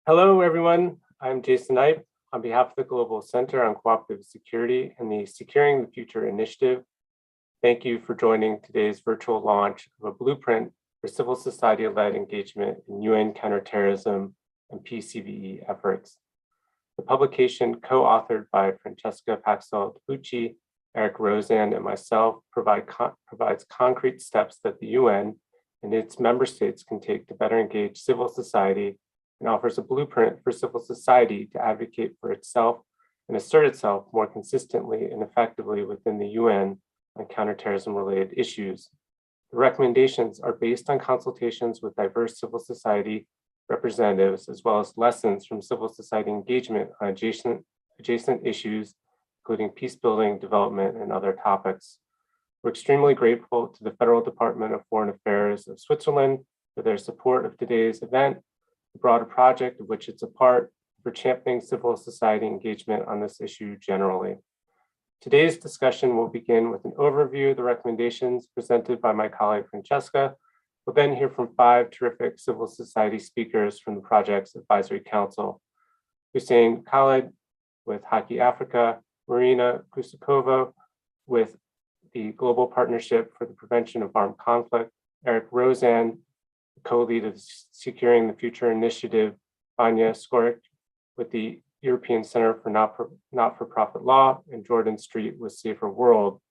Hello, everyone. I'm Jason Knipe on behalf of the Global Center on Cooperative Security and the Securing the Future initiative. Thank you for joining today's virtual launch of a blueprint for civil society-led engagement in UN counterterrorism and PCVE efforts. The publication, co-authored by Francesca Paxel-Tabucci, Eric Rosen, and myself, provides concrete steps that the UN and its member states can take to better engage civil society and offers a blueprint for civil society to advocate for itself and assert itself more consistently and effectively within the UN on counterterrorism-related issues. The recommendations are based on consultations with diverse civil society representatives, as well as lessons from civil society engagement on adjacent issues, including peace building, development, and other topics. We're extremely grateful to the Federal Department of Foreign Affairs of Switzerland for their support of today's event, the broader project of which it's a part, for championing civil society engagement on this issue generally. Today's discussion will begin with an overview of the recommendations presented by my colleague Francesca. We'll then hear from 5 terrific civil society speakers from the project's advisory council: Hussein Khalid with Haki Africa, Marina Kusakova with the Global Partnership for the Prevention of Armed Conflict, Eric Rosen, co-lead of Securing the Future initiative, Vanya Skorik with the European Center for Not-for-Profit Law, and Jordan Street with Safer World.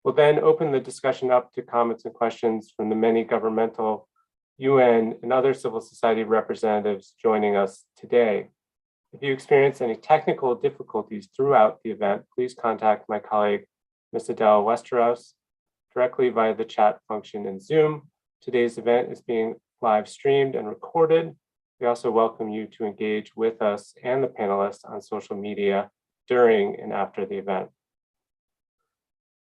We'll then open the discussion up to comments and questions from the many governmental, UN, and other civil society representatives joining us today. If you experience any technical difficulties throughout the event, please contact my colleague, Ms. Adele Westeros, directly via the chat function in Zoom. Today's event is being live streamed and recorded. We also welcome you to engage with us and the panelists on social media during and after the event.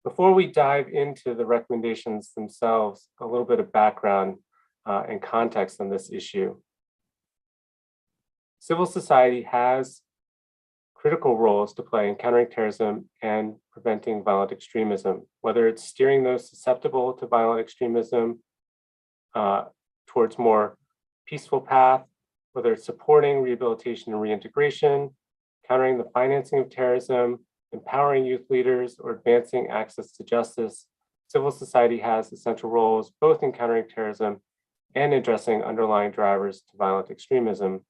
Before we dive into the recommendations themselves, a little bit of background and context on this issue. Civil society has critical roles to play in countering terrorism and preventing violent extremism, whether it's steering those susceptible to violent extremism towards more peaceful path, whether it's supporting rehabilitation and reintegration, countering the financing of terrorism, empowering youth leaders, or advancing access to justice. Civil society has essential roles both in countering terrorism and addressing underlying drivers to violent extremism.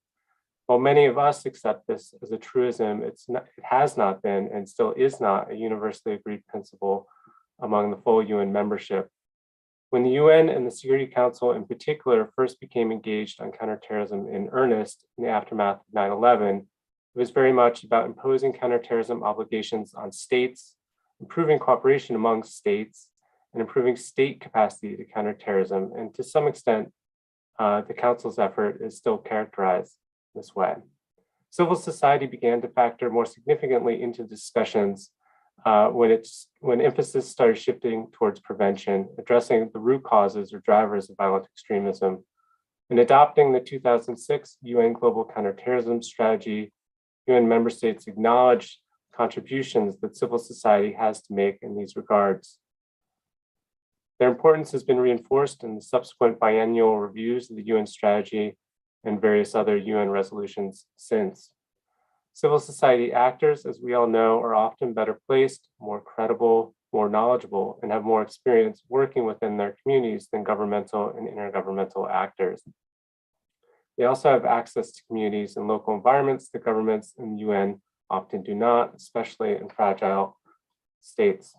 While many of us accept this as a truism, it has not been and still is not a universally agreed principle among the full UN membership. When the UN and the Security Council in particular first became engaged on counterterrorism in earnest in the aftermath of 9/11, it was very much about imposing counterterrorism obligations on states, improving cooperation among states, and improving state capacity to counter terrorism. And to some extent, the Council's effort is still characterized this way. Civil society began to factor more significantly into discussions when emphasis started shifting towards prevention, addressing the root causes or drivers of violent extremism. In adopting the 2006 UN Global Counterterrorism Strategy, UN member states acknowledged contributions that civil society has to make in these regards. Their importance has been reinforced in the subsequent biennial reviews of the UN strategy and various other UN resolutions since. Civil society actors, as we all know, are often better placed, more credible, more knowledgeable, and have more experience working within their communities than governmental and intergovernmental actors. They also have access to communities and local environments that governments and the UN often do not, especially in fragile states.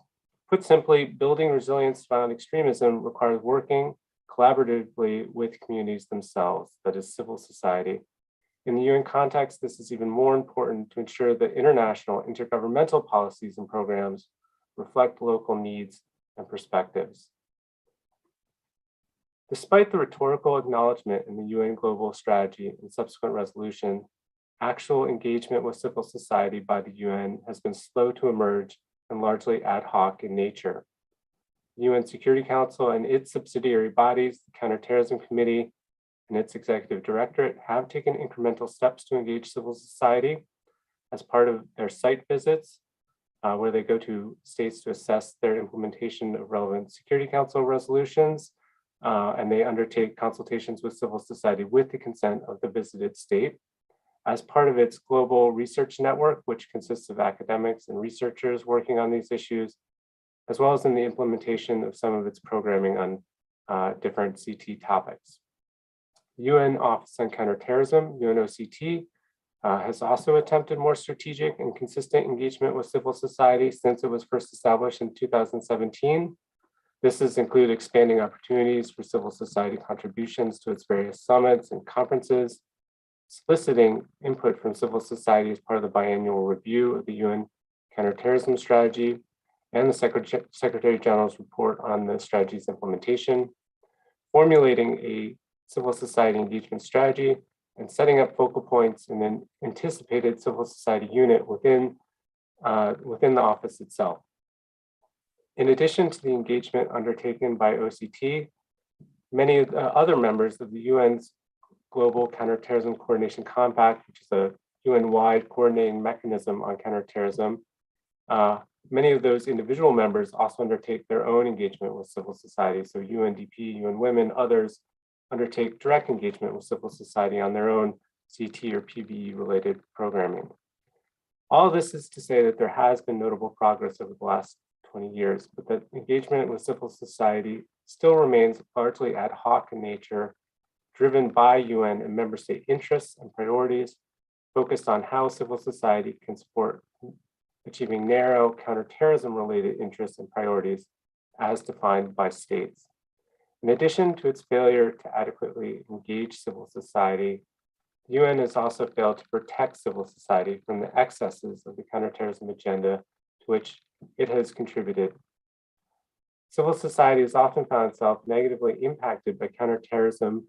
Put simply, building resilience to violent extremism requires working collaboratively with communities themselves, that is civil society. In the UN context, this is even more important to ensure that international intergovernmental policies and programs reflect local needs and perspectives. Despite the rhetorical acknowledgement in the UN Global Strategy and subsequent resolution, actual engagement with civil society by the UN has been slow to emerge and largely ad hoc in nature. The UN Security Council and its subsidiary bodies, the Counterterrorism Committee and its executive directorate, have taken incremental steps to engage civil society as part of their site visits, where they go to states to assess their implementation of relevant Security Council resolutions, and they undertake consultations with civil society with the consent of the visited state. as part of its global research network, which consists of academics and researchers working on these issues, as well as in the implementation of some of its programming on different CT topics. The UN Office on Counterterrorism, UNOCT, has also attempted more strategic and consistent engagement with civil society since it was first established in 2017. This has included expanding opportunities for civil society contributions to its various summits and conferences, soliciting input from civil society as part of the biannual review of the UN Counterterrorism strategy and the Secretary General's report on the strategy's implementation, formulating a civil society engagement strategy, and setting up focal points in an anticipated civil society unit within the office itself. In addition to the engagement undertaken by OCT, many of the other members of the UN's Global Counterterrorism Coordination Compact, which is a UN-wide coordinating mechanism on counterterrorism, many of those individual members also undertake their own engagement with civil society. So UNDP, UN Women, others undertake direct engagement with civil society on their own CT or PVE related programming. All of this is to say that there has been notable progress over the last 20 years, but that engagement with civil society still remains largely ad hoc in nature, driven by UN and member state interests and priorities, focused on how civil society can support achieving narrow counterterrorism related interests and priorities as defined by states. In addition to its failure to adequately engage civil society, the UN has also failed to protect civil society from the excesses of the counterterrorism agenda to which it has contributed. Civil society has often found itself negatively impacted by counterterrorism,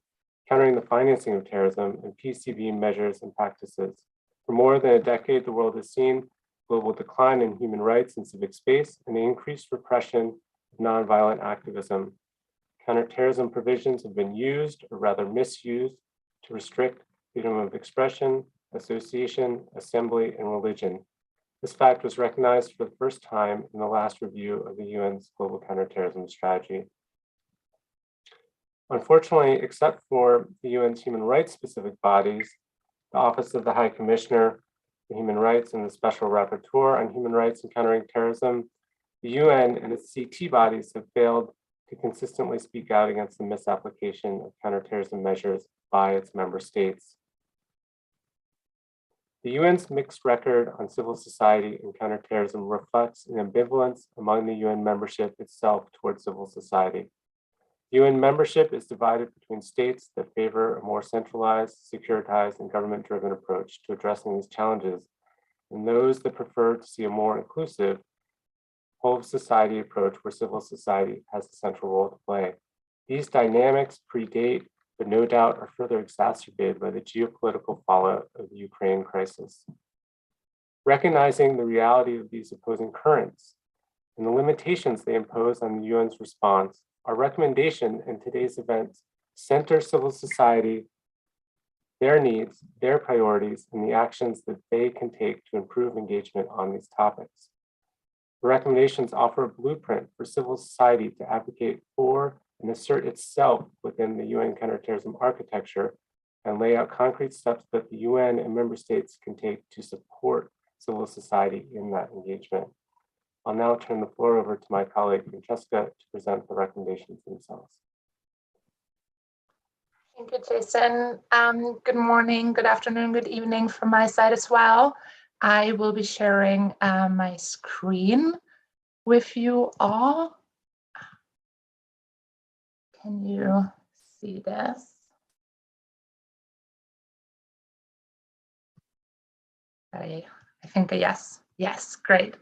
countering the financing of terrorism, and PCV measures and practices. For more than a decade, the world has seen global decline in human rights and civic space and the increased repression of nonviolent activism. Counterterrorism provisions have been used, or rather misused, to restrict freedom of expression, association, assembly, and religion. This fact was recognized for the first time in the last review of the UN's Global Counterterrorism Strategy. Unfortunately, except for the UN's human rights specific bodies, the Office of the High Commissioner for Human Rights and the Special Rapporteur on Human Rights and Countering Terrorism, the UN and its CT bodies have failed to consistently speak out against the misapplication of counterterrorism measures by its member states. The UN's mixed record on civil society and counterterrorism reflects an ambivalence among the UN membership itself towards civil society. UN membership is divided between states that favor a more centralized, securitized, and government-driven approach to addressing these challenges, and those that prefer to see a more inclusive, whole-of-society approach where civil society has a central role to play. These dynamics predate, but no doubt are further exacerbated by the geopolitical fallout of the Ukraine crisis. Recognizing the reality of these opposing currents and the limitations they impose on the UN's response, our recommendation in today's events center civil society, their needs, their priorities, and the actions that they can take to improve engagement on these topics. The recommendations offer a blueprint for civil society to advocate for and assert itself within the UN counterterrorism architecture and lay out concrete steps that the UN and member states can take to support civil society in that engagement. I'll now turn the floor over to my colleague, Francesca, to present the recommendations themselves. Thank you, Jason. Good morning, good afternoon, good evening from my side as well. I will be sharing my screen with you all. Can you see this? I think a yes. Yes, great.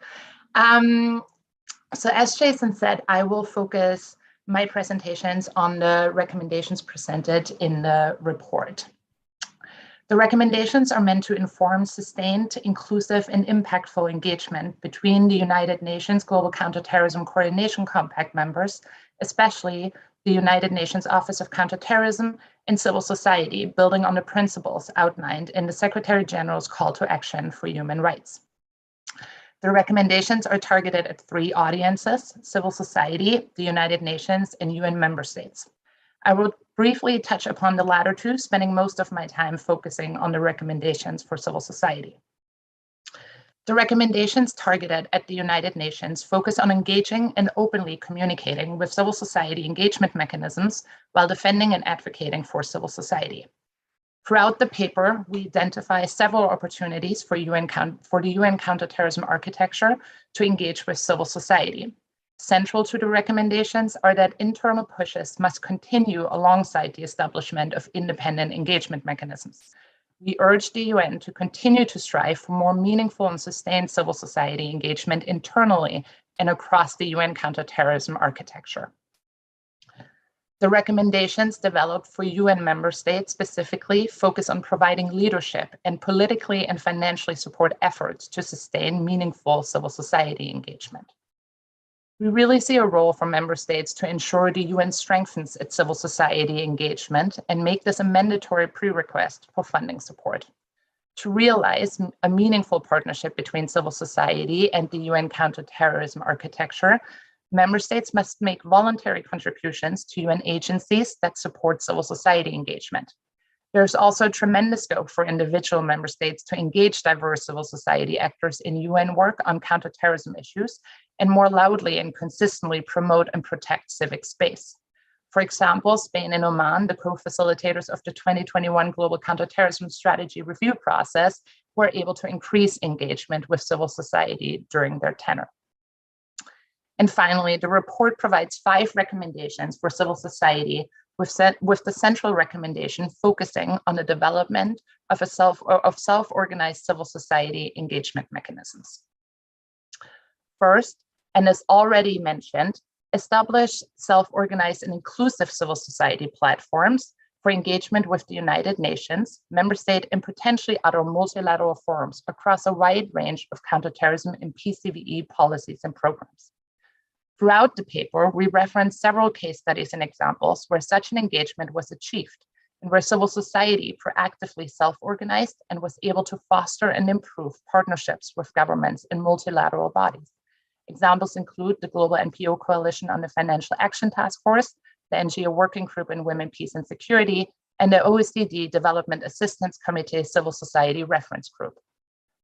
So as Jason said, I will focus my presentations on the recommendations presented in the report. The recommendations are meant to inform sustained, inclusive, and impactful engagement between the United Nations Global Counterterrorism Coordination Compact members, especially the United Nations Office of Counterterrorism and civil society, building on the principles outlined in the Secretary General's Call to Action for Human Rights. The recommendations are targeted at three audiences: civil society, the United Nations, and UN member states. I will briefly touch upon the latter two, spending most of my time focusing on the recommendations for civil society. The recommendations targeted at the United Nations focus on engaging and openly communicating with civil society engagement mechanisms while defending and advocating for civil society. Throughout the paper, we identify several opportunities for the UN counterterrorism architecture to engage with civil society. Central to the recommendations are that internal pushes must continue alongside the establishment of independent engagement mechanisms. We urge the UN to continue to strive for more meaningful and sustained civil society engagement internally and across the UN counterterrorism architecture. The recommendations developed for UN member states specifically focus on providing leadership and politically and financially support efforts to sustain meaningful civil society engagement. We really see a role for member states to ensure the UN strengthens its civil society engagement and make this a mandatory prerequisite for funding support. To realize a meaningful partnership between civil society and the UN counterterrorism architecture, member states must make voluntary contributions to UN agencies that support civil society engagement. There's also tremendous scope for individual member states to engage diverse civil society actors in UN work on counterterrorism issues and more loudly and consistently promote and protect civic space. For example, Spain and Oman, the co-facilitators of the 2021 Global Counterterrorism Strategy Review process, were able to increase engagement with civil society during their tenure. And finally, the report provides 5 recommendations for civil society with the central recommendation focusing on the development of self-organized civil society engagement mechanisms. First, and as already mentioned, establish self-organized and inclusive civil society platforms for engagement with the United Nations, member state, and potentially other multilateral forums across a wide range of counterterrorism and PCVE policies and programs. Throughout the paper, we reference several case studies and examples where such an engagement was achieved and where civil society proactively self-organized and was able to foster and improve partnerships with governments and multilateral bodies. Examples include the Global NPO Coalition on the Financial Action Task Force, the NGO Working Group in Women, Peace and Security, and the OECD Development Assistance Committee Civil Society Reference Group.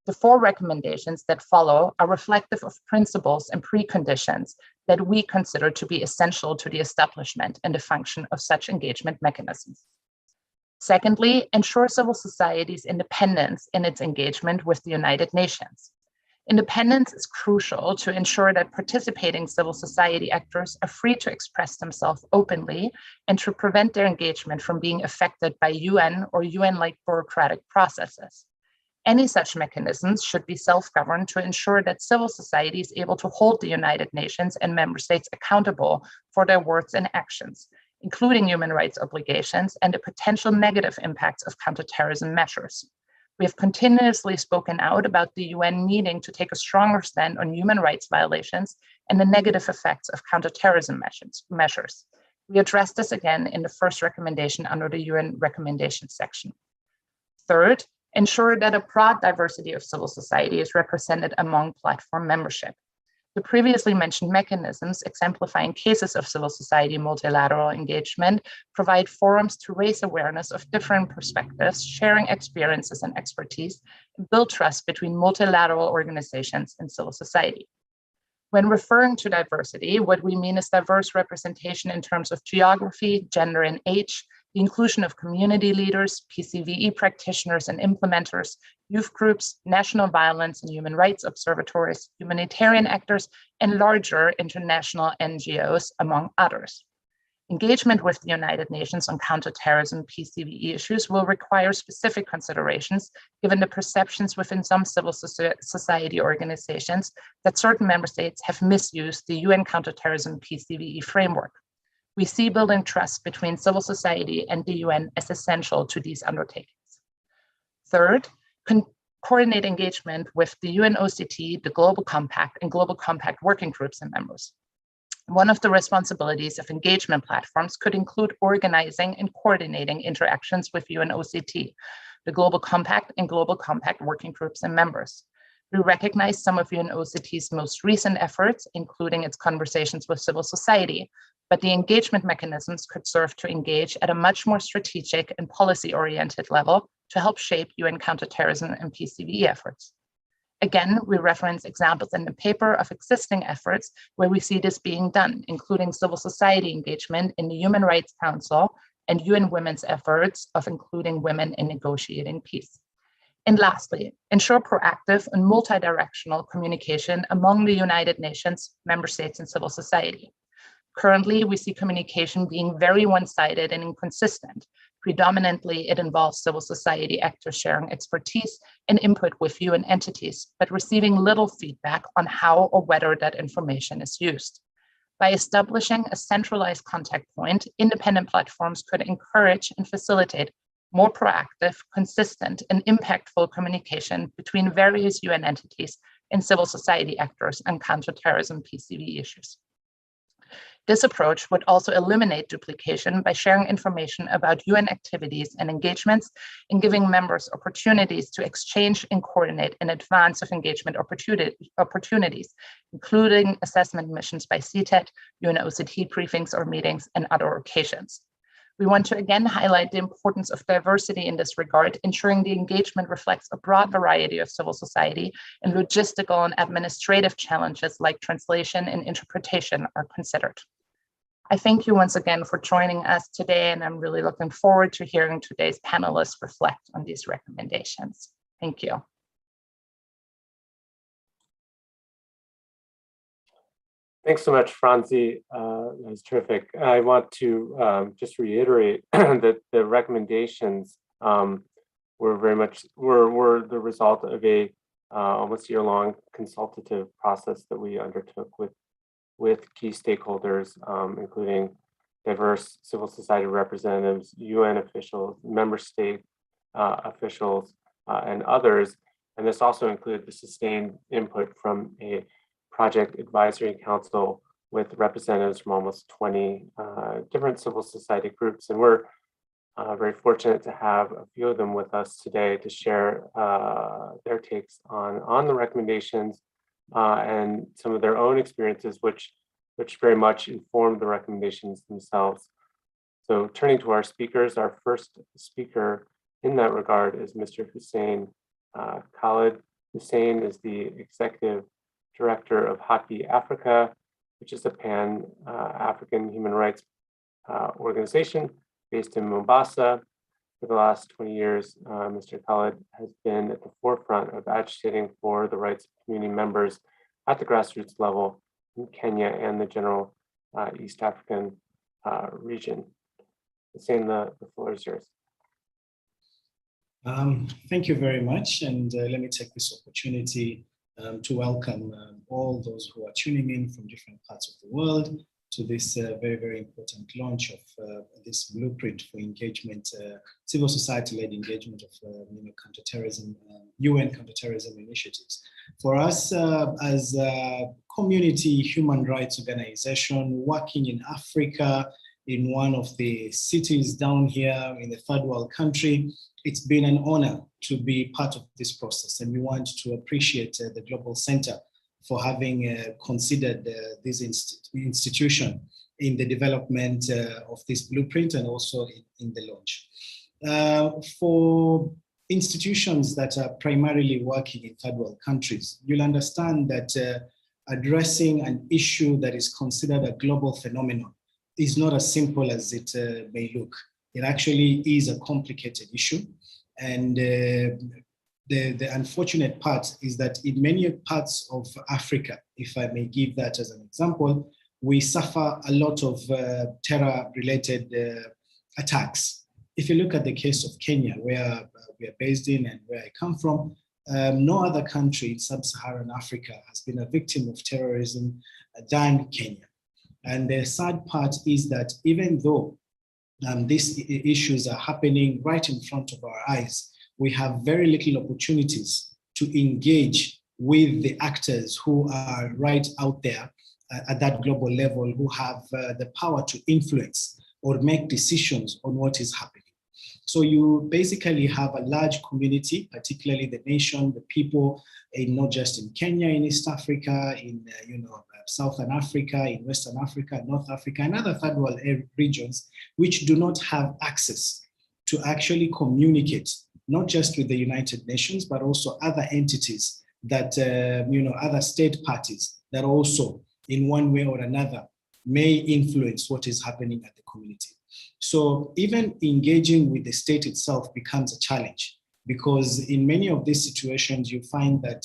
The 4 recommendations that follow are reflective of principles and preconditions that we consider to be essential to the establishment and the function of such engagement mechanisms. Secondly, ensure civil society's independence in its engagement with the United Nations. Independence is crucial to ensure that participating civil society actors are free to express themselves openly and to prevent their engagement from being affected by UN or UN-like bureaucratic processes. Any such mechanisms should be self-governed to ensure that civil society is able to hold the United Nations and member states accountable for their words and actions, including human rights obligations and the potential negative impacts of counterterrorism measures. We have continuously spoken out about the UN needing to take a stronger stand on human rights violations and the negative effects of counterterrorism measures. We addressed this again in the first recommendation under the UN recommendations section. Third, ensure that a broad diversity of civil society is represented among platform membership. The previously mentioned mechanisms exemplifying cases of civil society multilateral engagement provide forums to raise awareness of different perspectives, sharing experiences and expertise, and build trust between multilateral organizations and civil society. When referring to diversity, what we mean is diverse representation in terms of geography, gender, and age, the inclusion of community leaders, PCVE practitioners and implementers, youth groups, national violence and human rights observatories, humanitarian actors, and larger international NGOs, among others. Engagement with the United Nations on counterterrorism PCVE issues will require specific considerations given the perceptions within some civil society organizations that certain member states have misused the UN counterterrorism PCVE framework. We see building trust between civil society and the UN as essential to these undertakings. Third, coordinate engagement with the UNOCT, the Global Compact, and Global Compact working groups and members. One of the responsibilities of engagement platforms could include organizing and coordinating interactions with UNOCT, the Global Compact, and Global Compact working groups and members. We recognize some of UNOCT's most recent efforts, including its conversations with civil society, but the engagement mechanisms could serve to engage at a much more strategic and policy-oriented level to help shape UN counterterrorism and PCVE efforts. Again, we reference examples in the paper of existing efforts where we see this being done, including civil society engagement in the Human Rights Council and UN Women's efforts of including women in negotiating peace. And lastly, ensure proactive and multi-directional communication among the United Nations, member states, and civil society. Currently, we see communication being very one-sided and inconsistent. Predominantly, it involves civil society actors sharing expertise and input with UN entities, but receiving little feedback on how or whether that information is used. By establishing a centralized contact point, independent platforms could encourage and facilitate more proactive, consistent, and impactful communication between various UN entities and civil society actors on counterterrorism PCV issues. This approach would also eliminate duplication by sharing information about UN activities and engagements and giving members opportunities to exchange and coordinate in advance of engagement opportunities, including assessment missions by CTED, UN OCT briefings or meetings, and other occasions. We want to again highlight the importance of diversity in this regard, ensuring the engagement reflects a broad variety of civil society and logistical and administrative challenges like translation and interpretation are considered. I thank you once again for joining us today, and I'm really looking forward to hearing today's panelists reflect on these recommendations. Thank you. Thanks so much, Franzi. That was terrific. I want to just reiterate that the recommendations were very much were the result of a almost year-long consultative process that we undertook with key stakeholders, including diverse civil society representatives, UN officials, member state officials, and others. And this also included the sustained input from a project advisory council with representatives from almost 20 different civil society groups. And we're very fortunate to have a few of them with us today to share their takes on the recommendations and some of their own experiences, which very much informed the recommendations themselves. So turning to our speakers, our first speaker in that regard is Mr. Hussein Khalid. Hussein is the executive director of Haki Africa, which is a pan-African human rights organization based in Mombasa. For the last 20 years, Mr. Khalid has been at the forefront of agitating for the rights of community members at the grassroots level in Kenya and the general East African region. Hussein, the floor is yours. Thank you very much, and let me take this opportunity to welcome all those who are tuning in from different parts of the world to this very, very important launch of this blueprint for engagement, civil society-led engagement of counterterrorism, UN counterterrorism initiatives. For us as a community human rights organization working in Africa, in one of the cities down here in the third world country, it's been an honor to be part of this process, and we want to appreciate the Global Center for having considered this institution in the development of this blueprint and also in the launch. For institutions that are primarily working in third world countries, you'll understand that addressing an issue that is considered a global phenomenon is not as simple as it may look. It actually is a complicated issue. And the unfortunate part is that in many parts of Africa, if I may give that as an example, we suffer a lot of terror-related attacks. If you look at the case of Kenya, where we are based in and where I come from, no other country in sub-Saharan Africa has been a victim of terrorism than Kenya. And the sad part is that even though these issues are happening right in front of our eyes, we have very little opportunities to engage with the actors who are right out there at that global level, who have the power to influence or make decisions on what is happening. So you basically have a large community, particularly the nation, the people, not just in Kenya, in East Africa, in Southern Africa, in Western Africa, North Africa, and other third world regions, which do not have access to actually communicate, not just with the United Nations, but also other entities that, other state parties that also, in one way or another, may influence what is happening at the community. So even engaging with the state itself becomes a challenge, because in many of these situations, you find that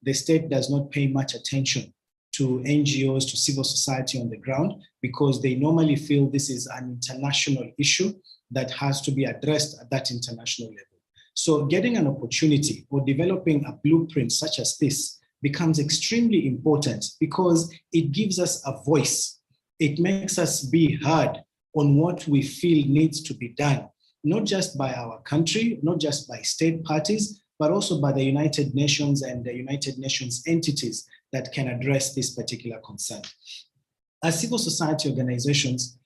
the state does not pay much attention to NGOs, to civil society on the ground, because they normally feel this is an international issue that has to be addressed at that international level. So getting an opportunity or developing a blueprint such as this becomes extremely important, because it gives us a voice. It makes us be heard on what we feel needs to be done, not just by our country, not just by state parties, but also by the United Nations and the United Nations entities that can address this particular concern. As civil society organizations,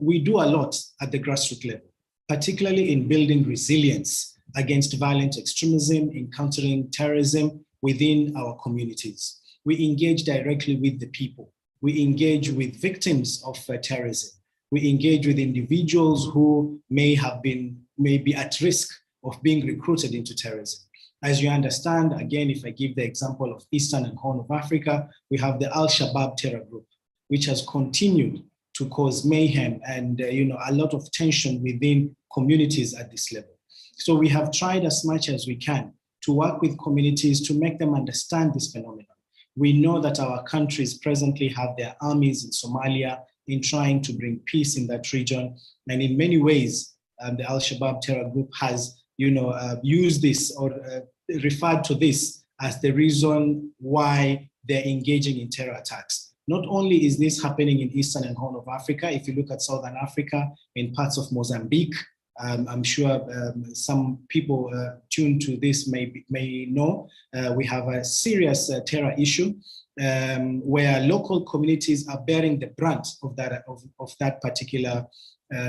we do a lot at the grassroots level, particularly in building resilience against violent extremism, in countering terrorism within our communities. We engage directly with the people. We engage with victims of terrorism. We engage with individuals who may be at risk of being recruited into terrorism. As you understand, again, if I give the example of Eastern and Horn of Africa, we have the Al-Shabaab terror group, which has continued to cause mayhem and a lot of tension within communities at this level. So we have tried as much as we can to work with communities to make them understand this phenomenon. We know that our countries presently have their armies in Somalia in trying to bring peace in that region. And in many ways, the Al-Shabaab terror group has used this or referred to this as the reason why they're engaging in terror attacks. Not only is this happening in Eastern and Horn of Africa, if you look at Southern Africa, in parts of Mozambique, I'm sure some people tuned to this may know, we have a serious terror issue where local communities are bearing the brunt of that particular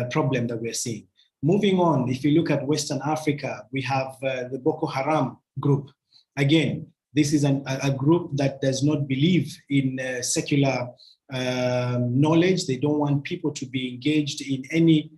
problem that we're seeing. Moving on, if you look at Western Africa, we have the Boko Haram group. Again, this is a group that does not believe in secular knowledge. They don't want people to be engaged in any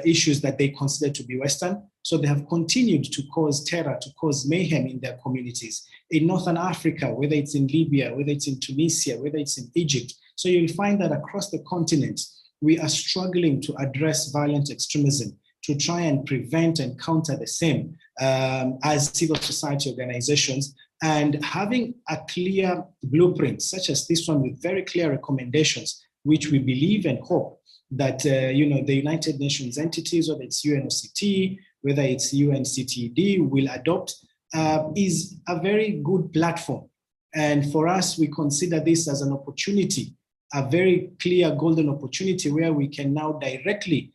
issues that they consider to be Western. So they have continued to cause terror, to cause mayhem in their communities. In Northern Africa, whether it's in Libya, whether it's in Tunisia, whether it's in Egypt. So you'll find that across the continent, we are struggling to address violent extremism, to try and prevent and counter the same as civil society organizations, and having a clear blueprint such as this one with very clear recommendations, which we believe and hope that the United Nations entities, whether it's UNOCT, whether it's UNCTD, will adopt, is a very good platform. And for us, we consider this as an opportunity, a very clear golden opportunity where we can now directly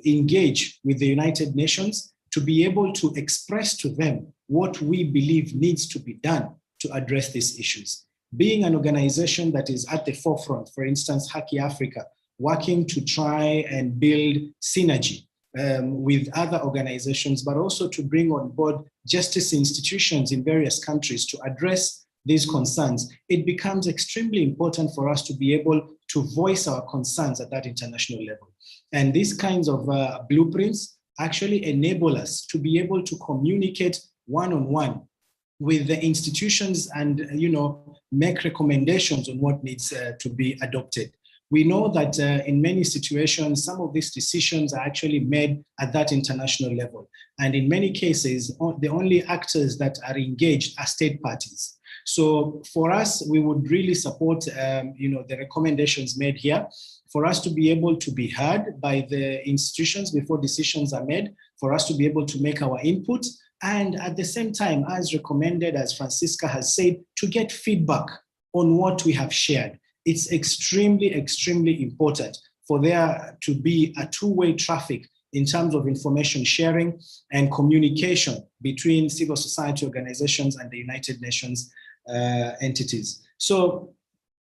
engage with the United Nations to be able to express to them what we believe needs to be done to address these issues. Being an organization that is at the forefront, for instance, Haki Africa, working to try and build synergy with other organizations, but also to bring on board justice institutions in various countries to address these concerns, it becomes extremely important for us to be able to voice our concerns at that international level. And these kinds of blueprints actually enable us to be able to communicate one-on-one with the institutions and make recommendations on what needs to be adopted. We know that in many situations, some of these decisions are actually made at that international level. And in many cases, the only actors that are engaged are state parties. So for us, we would really support the recommendations made here, for us to be able to be heard by the institutions before decisions are made, for us to be able to make our input, and at the same time, as recommended, as Francisca has said, to get feedback on what we have shared. It's extremely, extremely important for there to be a two-way traffic in terms of information sharing and communication between civil society organizations and the United Nations entities. So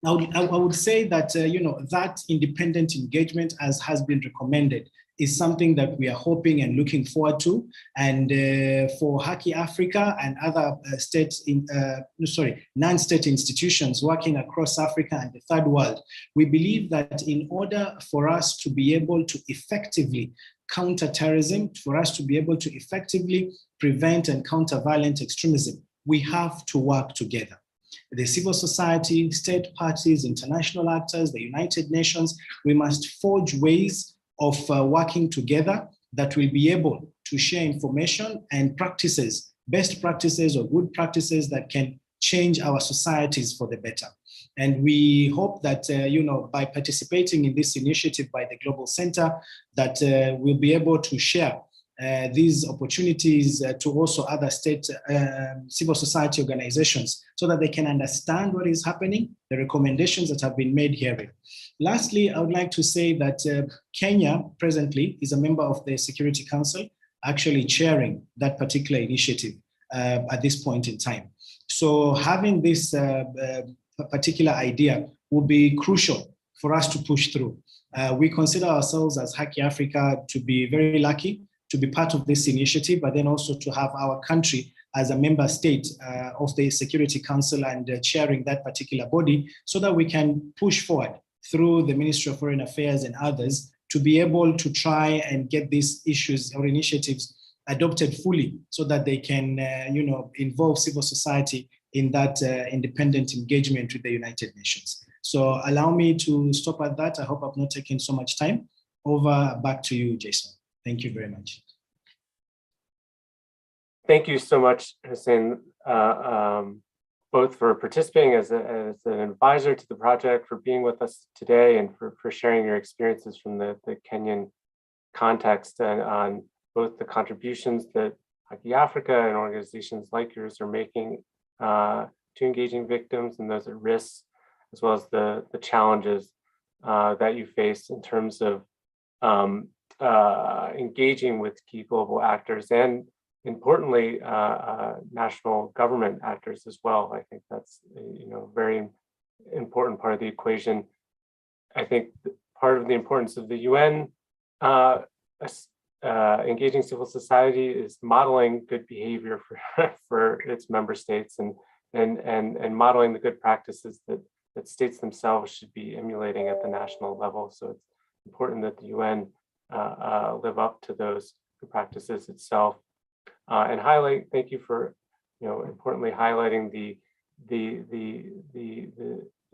I would say that that independent engagement, as has been recommended, is something that we are hoping and looking forward to. And for Haki Africa and other non-state institutions working across Africa and the third world, we believe that in order for us to be able to effectively counter terrorism, for us to be able to effectively prevent and counter violent extremism, we have to work together. The civil society, state parties, international actors, the United Nations, we must forge ways of working together that will be able to share information and practices, best practices or good practices that can change our societies for the better. And we hope that, by participating in this initiative by the Global Center, that we'll be able to share these opportunities to also other state civil society organizations so that they can understand what is happening, the recommendations that have been made here. Lastly, I would like to say that Kenya presently is a member of the Security Council, actually chairing that particular initiative at this point in time. So having this particular idea will be crucial for us to push through. We consider ourselves as Haki Africa to be very lucky to be part of this initiative, but then also to have our country as a member state of the Security Council and chairing that particular body so that we can push forward through the Ministry of Foreign Affairs and others to be able to try and get these issues or initiatives adopted fully so that they can, involve civil society in that independent engagement with the United Nations. So allow me to stop at that. I hope I've not taken so much time. Over, back to you, Jason. Thank you very much. Thank you so much, Hussein, both for participating as an advisor to the project, for being with us today, and for sharing your experiences from the Kenyan context and on both the contributions that Haki Africa and organizations like yours are making to engaging victims and those at risk, as well as the challenges that you face in terms of engaging with key global actors and, importantly, national government actors as well. I think that's a very important part of the equation. I think part of the importance of the UN engaging civil society is modeling good behavior for its member states and modeling the good practices that states themselves should be emulating at the national level. So it's important that the UN live up to those good practices itself, and highlight. Thank you for, importantly highlighting the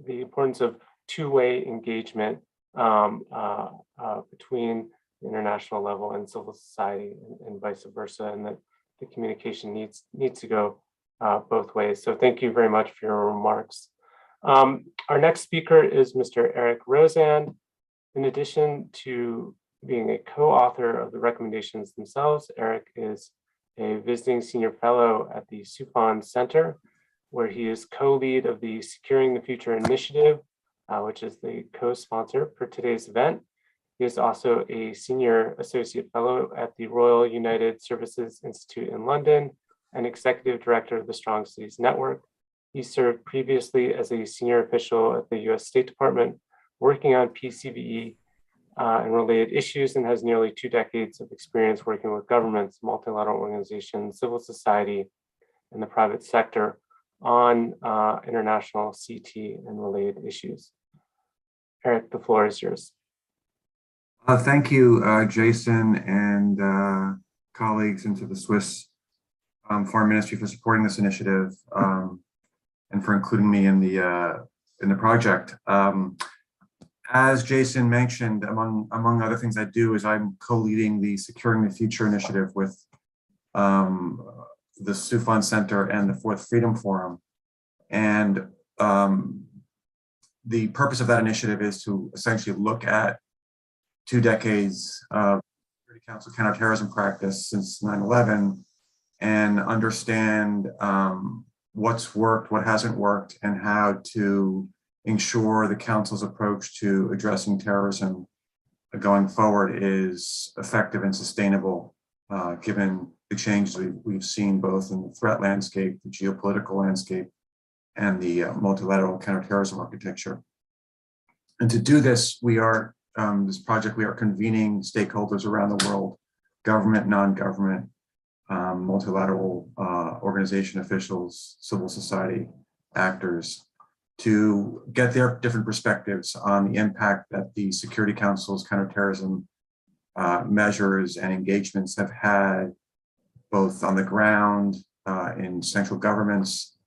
importance of two-way engagement between the international level and civil society, and vice versa, and that the communication needs to go both ways. So thank you very much for your remarks. Our next speaker is Mr. Eric Rosan. In addition to being a co-author of the recommendations themselves, Eric is a visiting senior fellow at the Sufan Center, where he is co-lead of the Securing the Future initiative, which is the co-sponsor for today's event. He is also a senior associate fellow at the Royal United Services Institute in London and executive director of the Strong Cities Network. He served previously as a senior official at the US State Department, working on PCVE and related issues, and has nearly 2 decades of experience working with governments, multilateral organizations, civil society, and the private sector on international CT and related issues. Eric, the floor is yours. Thank you, Jason, and colleagues into the Swiss Foreign Ministry for supporting this initiative and for including me in the project. As Jason mentioned, among other things I do is I'm co-leading the Securing the Future initiative with the Sufan Center and the Fourth Freedom Forum. And the purpose of that initiative is to essentially look at 2 decades of Security Council counterterrorism practice since 9/11 and understand what's worked, what hasn't worked, and how to ensure the Council's approach to addressing terrorism going forward is effective and sustainable, given the changes we've seen both in the threat landscape, the geopolitical landscape, and the multilateral counterterrorism architecture. And to do this, we are this project, we are convening stakeholders around the world, government, non-government, multilateral organization officials, civil society actors, to get their different perspectives on the impact that the Security Council's counterterrorism measures and engagements have had both on the ground, in central governments,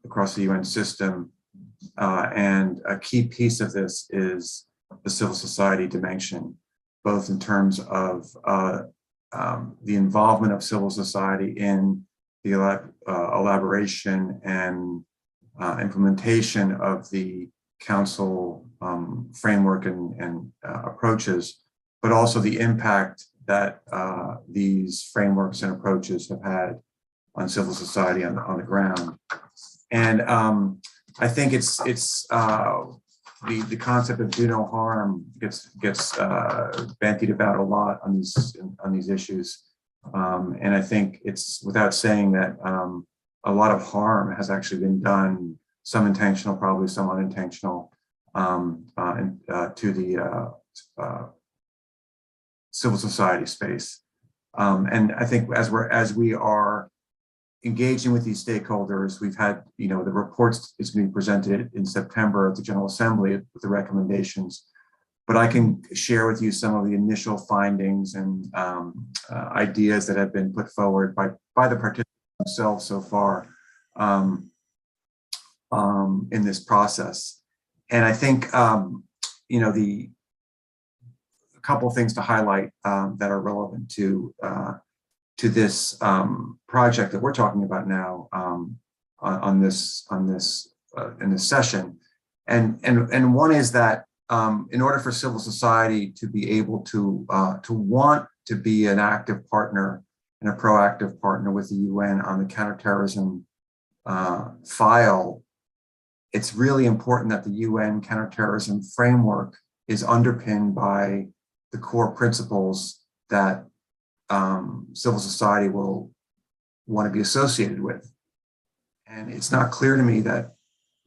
across the UN system. And a key piece of this is the civil society dimension, both in terms of the involvement of civil society in the elaboration and implementation of the council framework and approaches, but also the impact that these frameworks and approaches have had on civil society on the ground. And I think it's the concept of do no harm gets bandied about a lot on these issues. And I think it's without saying that a lot of harm has actually been done, some intentional, probably some unintentional, to the civil society space. And I think as we are engaging with these stakeholders, we've had, the reports is going to be presented in September at the General Assembly with the recommendations. But I can share with you some of the initial findings and ideas that have been put forward by the participants themselves so far in this process. And I think, a couple of things to highlight that are relevant to this project that we're talking about now in this session, and one is that in order for civil society to be able to want to be an active partner and a proactive partner with the UN on the counterterrorism file, it's really important that the UN counterterrorism framework is underpinned by the core principles that civil society will want to be associated with. And it's not clear to me and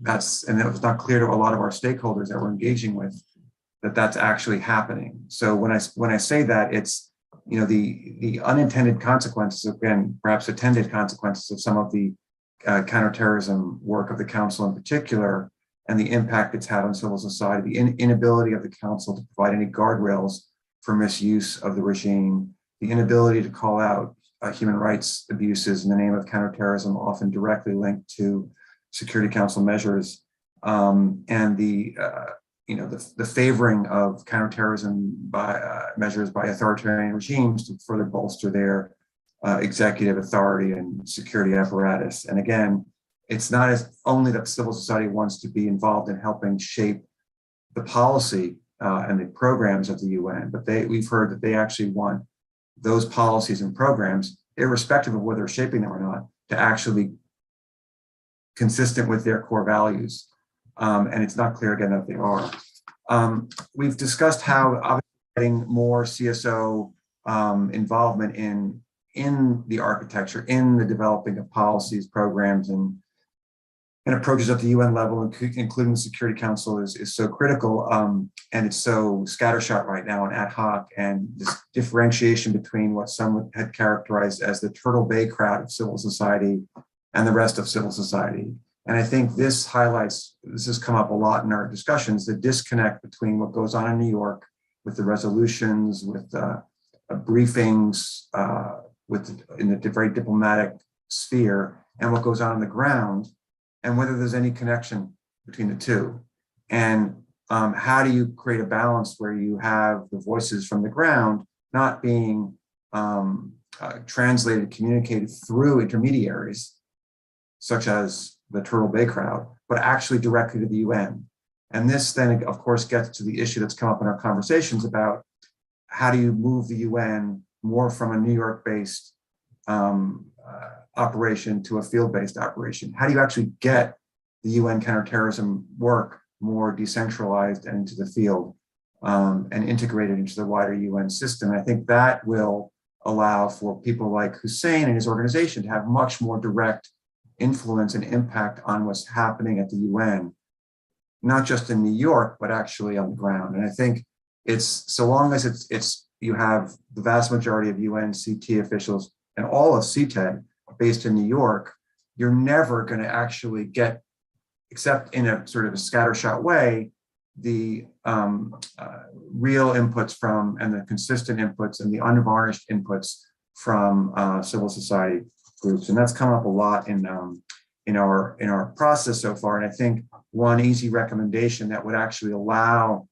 it was not clear to a lot of our stakeholders that we're engaging with, that that's actually happening. So when I say that, it's, the unintended consequences, again, perhaps attended consequences of some of the counterterrorism work of the council in particular, and the impact it's had on civil society, the inability of the council to provide any guardrails for misuse of the regime, the inability to call out human rights abuses in the name of counterterrorism, often directly linked to Security Council measures, and the favoring of counterterrorism measures by authoritarian regimes to further bolster their executive authority and security apparatus. And again, it's not only that civil society wants to be involved in helping shape the policy and the programs of the UN, but we've heard that they actually want those policies and programs, irrespective of whether they're shaping them or not, to actually be consistent with their core values. And it's not clear again that they are. We've discussed how obviously getting more CSO involvement in the architecture, in the developing of policies, programs, and approaches at the UN level, including the Security Council, is so critical, and it's so scattershot right now and ad hoc, and this differentiation between what some had characterized as the Turtle Bay crowd of civil society and the rest of civil society. And I think this has come up a lot in our discussions, the disconnect between what goes on in New York with the resolutions, with briefings, in the very diplomatic sphere, and what goes on the ground, and whether there's any connection between the two. And how do you create a balance where you have the voices from the ground not being translated, communicated through intermediaries, such as the Turtle Bay crowd, but actually directly to the UN. And this then, of course, gets to the issue that's come up in our conversations about how do you move the UN more from a New York-based operation to a field-based operation? How do you actually get the UN counterterrorism work more decentralized and into the field and integrated into the wider UN system? And I think that will allow for people like Hussein and his organization to have much more direct influence and impact on what's happening at the UN, not just in New York, but actually on the ground. And I think It's so long as it's you have the vast majority of UN CT officials and all of CTED based in New York, you're never going to actually get, except in a sort of a scattershot way, the real inputs from and the consistent inputs and the unvarnished inputs from civil society groups. And that's come up a lot in our process so far. And I think one easy recommendation that would actually allow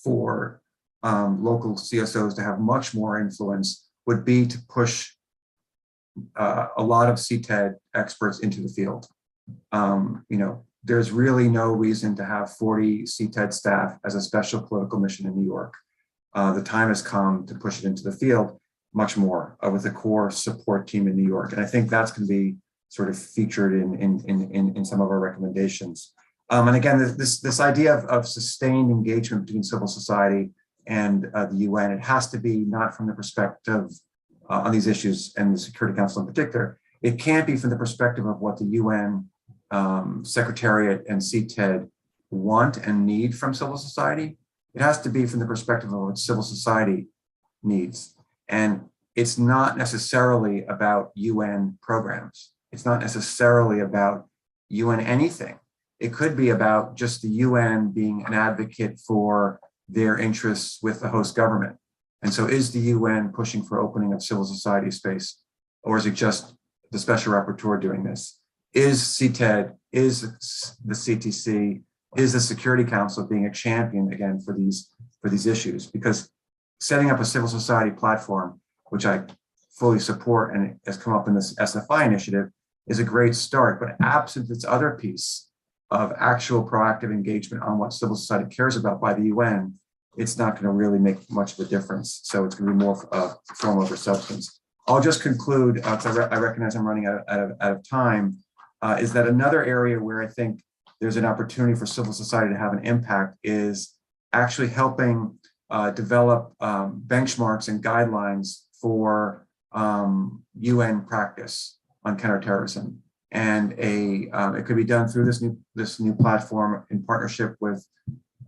for local CSOs to have much more influence would be to push a lot of CTED experts into the field. There's really no reason to have 40 CTED staff as a special political mission in New York. The time has come to push it into the field much more with a core support team in New York. And I think that's going to be sort of featured in some of our recommendations. And again, this idea of sustained engagement between civil society and the UN, it has to be not from the perspective on these issues and the Security Council in particular. It can't be from the perspective of what the UN Secretariat and CTED want and need from civil society. It has to be from the perspective of what civil society needs. And it's not necessarily about UN programs. It's not necessarily about UN anything. It could be about just the UN being an advocate for their interests with the host government. And so is the UN pushing for opening of civil society space, or is it just the special rapporteur doing this? Is CTED, is the CTC, is the Security Council being a champion again for these issues? Because setting up a civil society platform, which I fully support and has come up in this SFI initiative, is a great start. But absent this other piece of actual proactive engagement on what civil society cares about by the UN, it's not going to really make much of a difference. So it's going to be more form over substance. I'll just conclude, because I recognize I'm running out of time, is that another area where I think there's an opportunity for civil society to have an impact is actually helping develop benchmarks and guidelines for UN practice on counterterrorism. And it could be done through this new platform in partnership with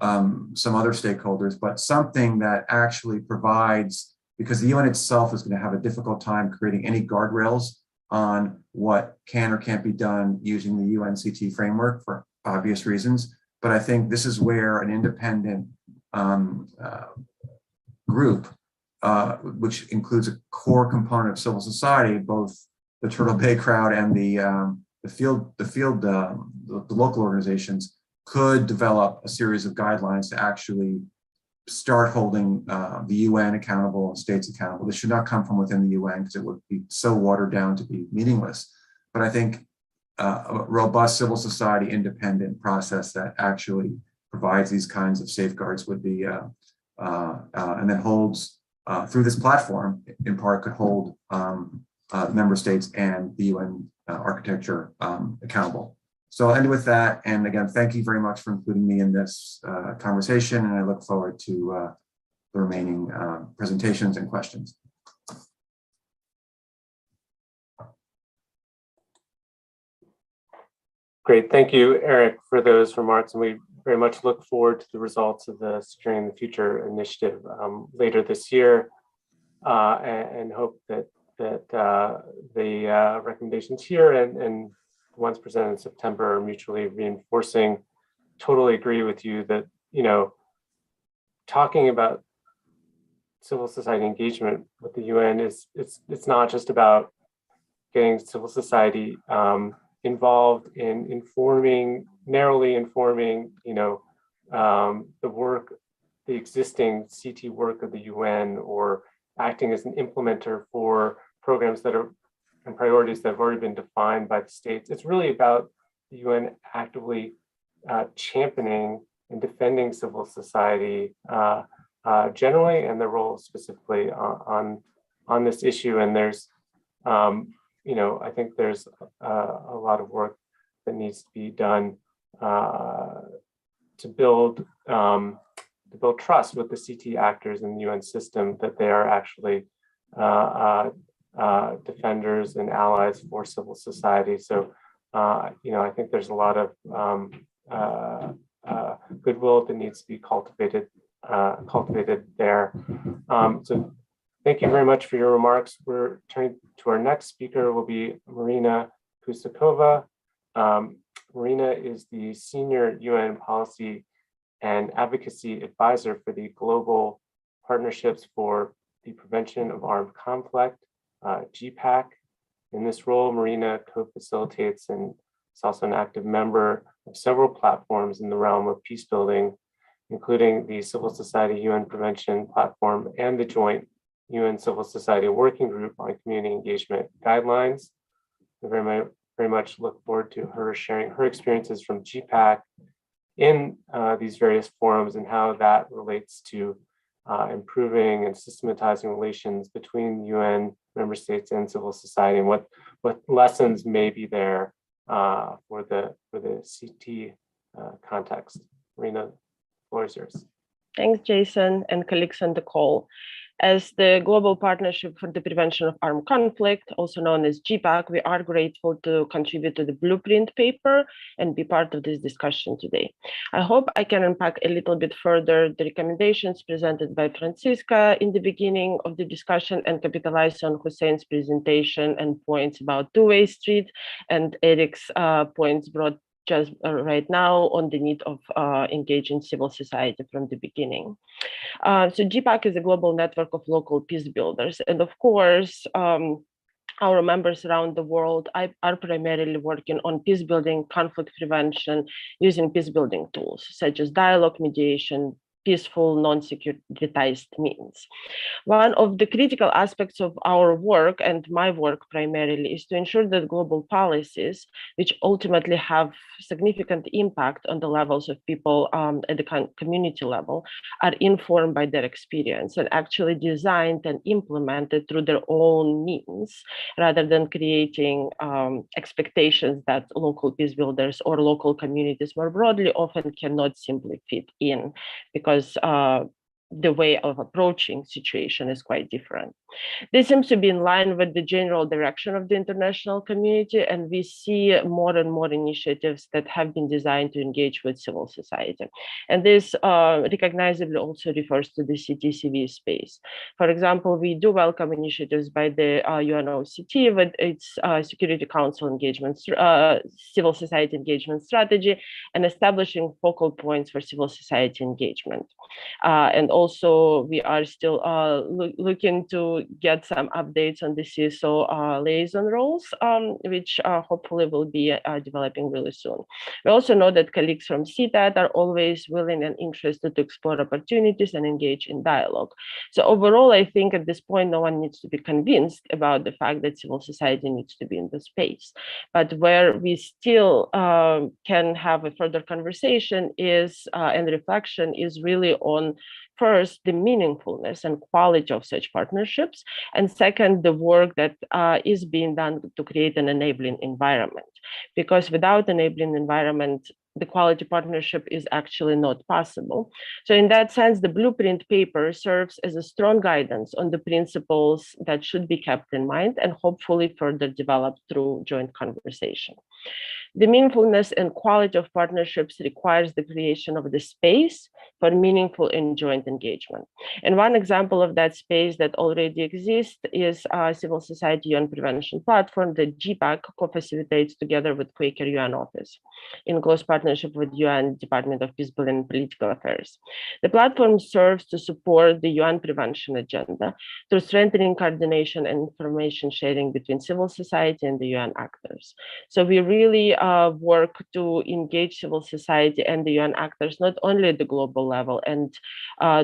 some other stakeholders, but something that actually provides, because the UN itself is going to have a difficult time creating any guardrails on what can or can't be done using the UNCT framework for obvious reasons. But I think this is where an independent group, which includes a core component of civil society, both the Turtle Bay crowd and the local organizations, could develop a series of guidelines to actually start holding the UN accountable and states accountable. This should not come from within the UN because it would be so watered down to be meaningless. But I think a robust civil society independent process that actually provides these kinds of safeguards would be, and then holds through this platform, in part could hold member states and the UN architecture accountable. So I'll end with that. And again, thank you very much for including me in this conversation. And I look forward to the remaining presentations and questions. Great, thank you, Eric, for those remarks. And we very much look forward to the results of the Securing the Future initiative later this year, and hope that the recommendations here and ones presented in September are mutually reinforcing. Totally agree with you that, talking about civil society engagement with the UN it's not just about getting civil society involved in narrowly informing, the existing CT work of the UN, or acting as an implementer for programs that are and priorities that have already been defined by the states. It's really about the UN actively championing and defending civil society generally, and their role specifically on this issue. And there's, I think there's a lot of work that needs to be done to build trust with the CT actors in the UN system, that they are actually defenders and allies for civil society. So, I think there's a lot of goodwill that needs to be cultivated cultivated there. So thank you very much for your remarks. We're turning to our next speaker will be Marina Kusakova. Marina is the Senior UN Policy and Advocacy Advisor for the Global Partnerships for the Prevention of Armed Conflict, GPAC. In this role, Marina co-facilitates and is also an active member of several platforms in the realm of peace building, including the Civil Society UN Prevention Platform and the Joint UN Civil Society Working Group on Community Engagement Guidelines. We very much look forward to her sharing her experiences from GPAC in these various forums and how that relates to improving and systematizing relations between UN member states and civil society, and what lessons may be there for the CT context. Marina, the floor is yours. Thanks, Jason, and colleagues on the call. As the Global Partnership for the Prevention of Armed Conflict, also known as GPAC, we are grateful to contribute to the blueprint paper and be part of this discussion today. I hope I can unpack a little bit further the recommendations presented by Francisca in the beginning of the discussion and capitalize on Hussein's presentation and points about two-way street and Eric's points brought just right now on the need of engaging civil society from the beginning. So GPAC is a global network of local peace builders. And of course, our members around the world are primarily working on peace building, conflict prevention, using peace building tools, such as dialogue, mediation, peaceful, non-securitized means. One of the critical aspects of our work and my work primarily is to ensure that global policies, which ultimately have significant impact on the levels of people at the community level, are informed by their experience and actually designed and implemented through their own means, rather than creating expectations that local peace builders or local communities more broadly often cannot simply fit in, because the way of approaching situation is quite different. This seems to be in line with the general direction of the international community, and we see more and more initiatives that have been designed to engage with civil society. And this recognizably also refers to the CVE space. For example, we do welcome initiatives by the UNOCT with its Security Council engagement, civil society engagement strategy, and establishing focal points for civil society engagement. And also, we are still looking to get some updates on the CSO liaison roles, which hopefully will be developing really soon. We also know that colleagues from CTAT are always willing and interested to explore opportunities and engage in dialogue. So overall, I think at this point, no one needs to be convinced about the fact that civil society needs to be in the space. But where we still can have a further conversation is and reflection is really on, first, the meaningfulness and quality of such partnerships, and second, the work that is being done to create an enabling environment. Because without enabling environment, the quality partnership is actually not possible. So in that sense, the blueprint paper serves as a strong guidance on the principles that should be kept in mind and hopefully further developed through joint conversation. The meaningfulness and quality of partnerships requires the creation of the space for meaningful and joint engagement. And one example of that space that already exists is Civil Society UN Prevention Platform that GPAC co-facilitates together with Quaker UN Office in close partnership with UN Department of Peacebuilding and Political Affairs. The platform serves to support the UN prevention agenda through strengthening coordination and information sharing between civil society and the UN actors. So we really work to engage civil society and the UN actors, not only at the global level, and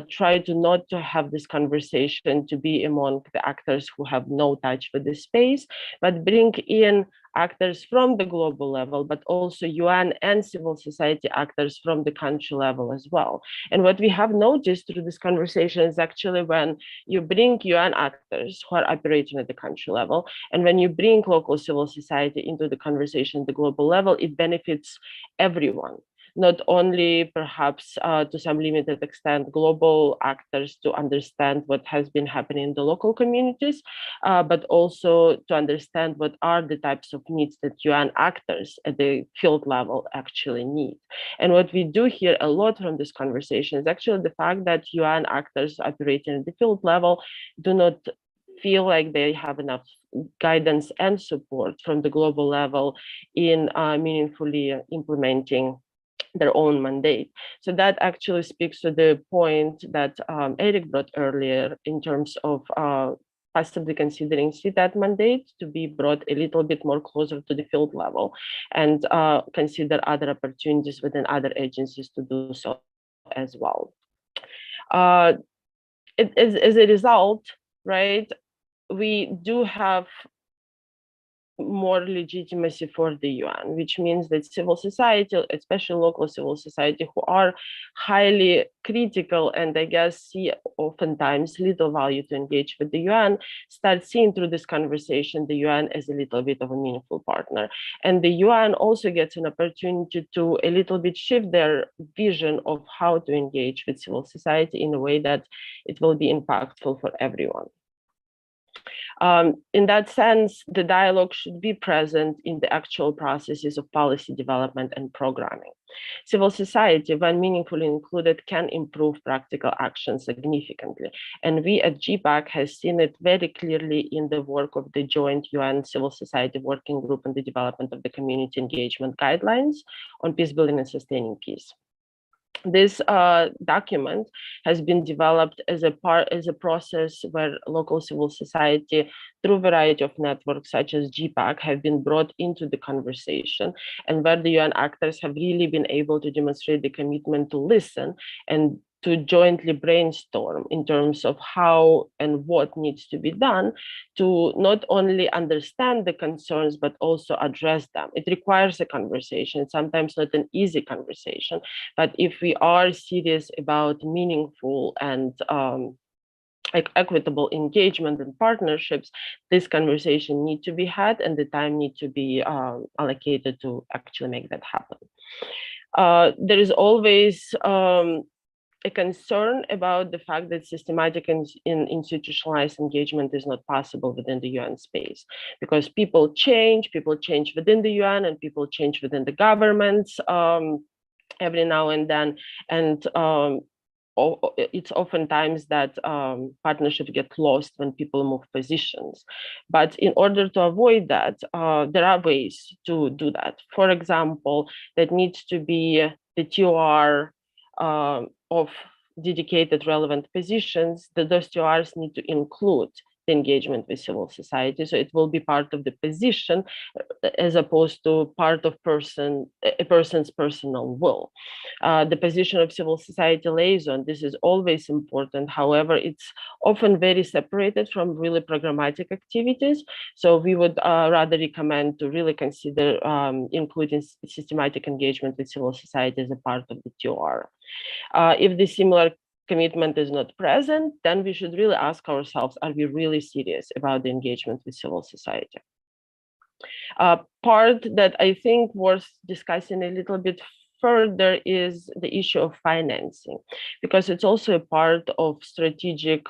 try to not to have this conversation to be among the actors who have no touch with the space, but bring in actors from the global level, but also UN and civil society actors from the country level as well. And what we have noticed through this conversation is actually when you bring UN actors who are operating at the country level, and when you bring local civil society into the conversation at the global level, it benefits everyone. not only perhaps to some limited extent global actors to understand what has been happening in the local communities, but also to understand what are the types of needs that UN actors at the field level actually need. And what we do hear a lot from this conversation is actually the fact that UN actors operating at the field level do not feel like they have enough guidance and support from the global level in meaningfully implementing their own mandate. So that actually speaks to the point that Eric brought earlier in terms of possibly considering CTAT mandate to be brought a little bit more closer to the field level and consider other opportunities within other agencies to do so as well. As a result, right, we do have more legitimacy for the UN, which means that civil society, especially local civil society, who are highly critical and I guess see oftentimes little value to engage with the UN, start seeing through this conversation the UN as a little bit of a meaningful partner. And the UN also gets an opportunity to a little bit shift their vision of how to engage with civil society in a way that it will be impactful for everyone. In that sense, the dialogue should be present in the actual processes of policy development and programming. Civil society, when meaningfully included, can improve practical action significantly. And we at GPAC have seen it very clearly in the work of the joint UN Civil Society Working Group on the development of the community engagement guidelines on peace building and sustaining peace. This document has been developed as a process where local civil society, through a variety of networks such as GPAC, have been brought into the conversation, and where the UN actors have really been able to demonstrate the commitment to listen and to jointly brainstorm in terms of how and what needs to be done to not only understand the concerns, but also address them. It requires a conversation. It's sometimes not an easy conversation, but if we are serious about meaningful and equitable engagement and partnerships, this conversation need to be had and the time need to be allocated to actually make that happen. There is always a concern about the fact that systematic and institutionalized engagement is not possible within the UN space, because people change within the UN and people change within the governments every now and then. And it's oftentimes that partnerships get lost when people move positions. But in order to avoid that, there are ways to do that. For example, there needs to be the TOR of dedicated relevant positions, that those TORs need to include the engagement with civil society. So it will be part of the position as opposed to part of a person's personal will. The position of civil society liaison, this is always important. However, it's often very separated from really programmatic activities. So we would rather recommend to really consider including systematic engagement with civil society as a part of the TOR. If the similar commitment is not present, then we should really ask ourselves, are we really serious about the engagement with civil society? Part that I think worth discussing a little bit further is the issue of financing, because it's also a part of strategic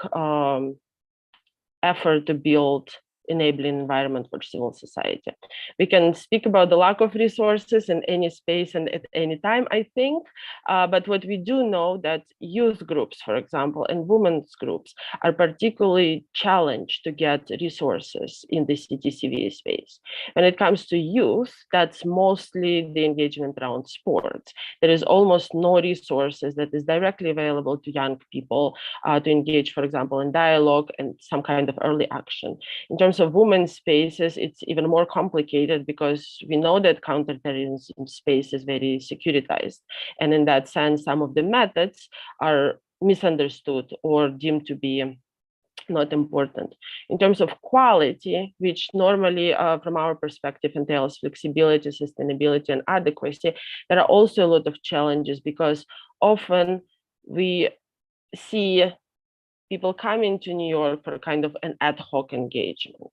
effort to build enabling environment for civil society. We can speak about the lack of resources in any space and at any time, I think, but what we do know that youth groups, for example, and women's groups are particularly challenged to get resources in the CVE space. When it comes to youth, that's mostly the engagement around sports. There is almost no resources that is directly available to young people to engage, for example, in dialogue and some kind of early action. In terms of women's spaces, it's even more complicated because we know that counterterrorism space is very securitized. And in that sense, some of the methods are misunderstood or deemed to be not important. In terms of quality, which normally from our perspective entails flexibility, sustainability, and adequacy, there are also a lot of challenges because often we see people coming to New York for kind of an ad hoc engagement.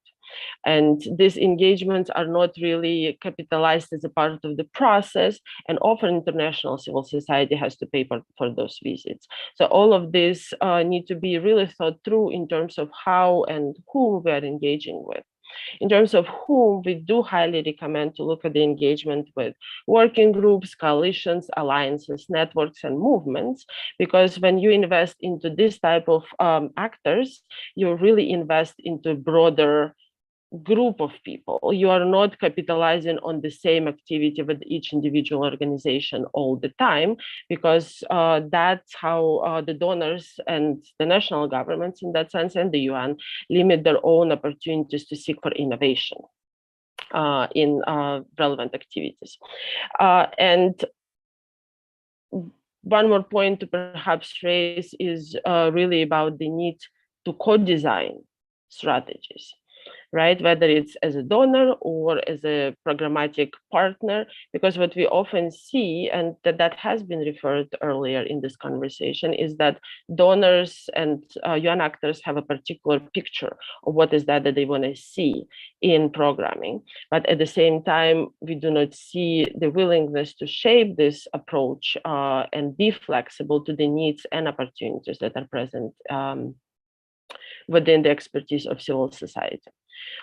And these engagements are not really capitalized as a part of the process, and often international civil society has to pay for those visits. So all of this need to be really thought through in terms of how and whom we are engaging with. In terms of whom, we do highly recommend to look at the engagement with working groups, coalitions, alliances, networks, and movements, because when you invest into this type of actors, you really invest into a broader group of people. You are not capitalizing on the same activity with each individual organization all the time, because that's how the donors and the national governments in that sense and the UN limit their own opportunities to seek for innovation in relevant activities. And one more point to perhaps raise is really about the need to co-design strategies, right? Whether it's as a donor or as a programmatic partner, because what we often see, and that has been referred earlier in this conversation, is that donors and UN actors have a particular picture of what is that they want to see in programming. But at the same time, we do not see the willingness to shape this approach and be flexible to the needs and opportunities that are present within the expertise of civil society.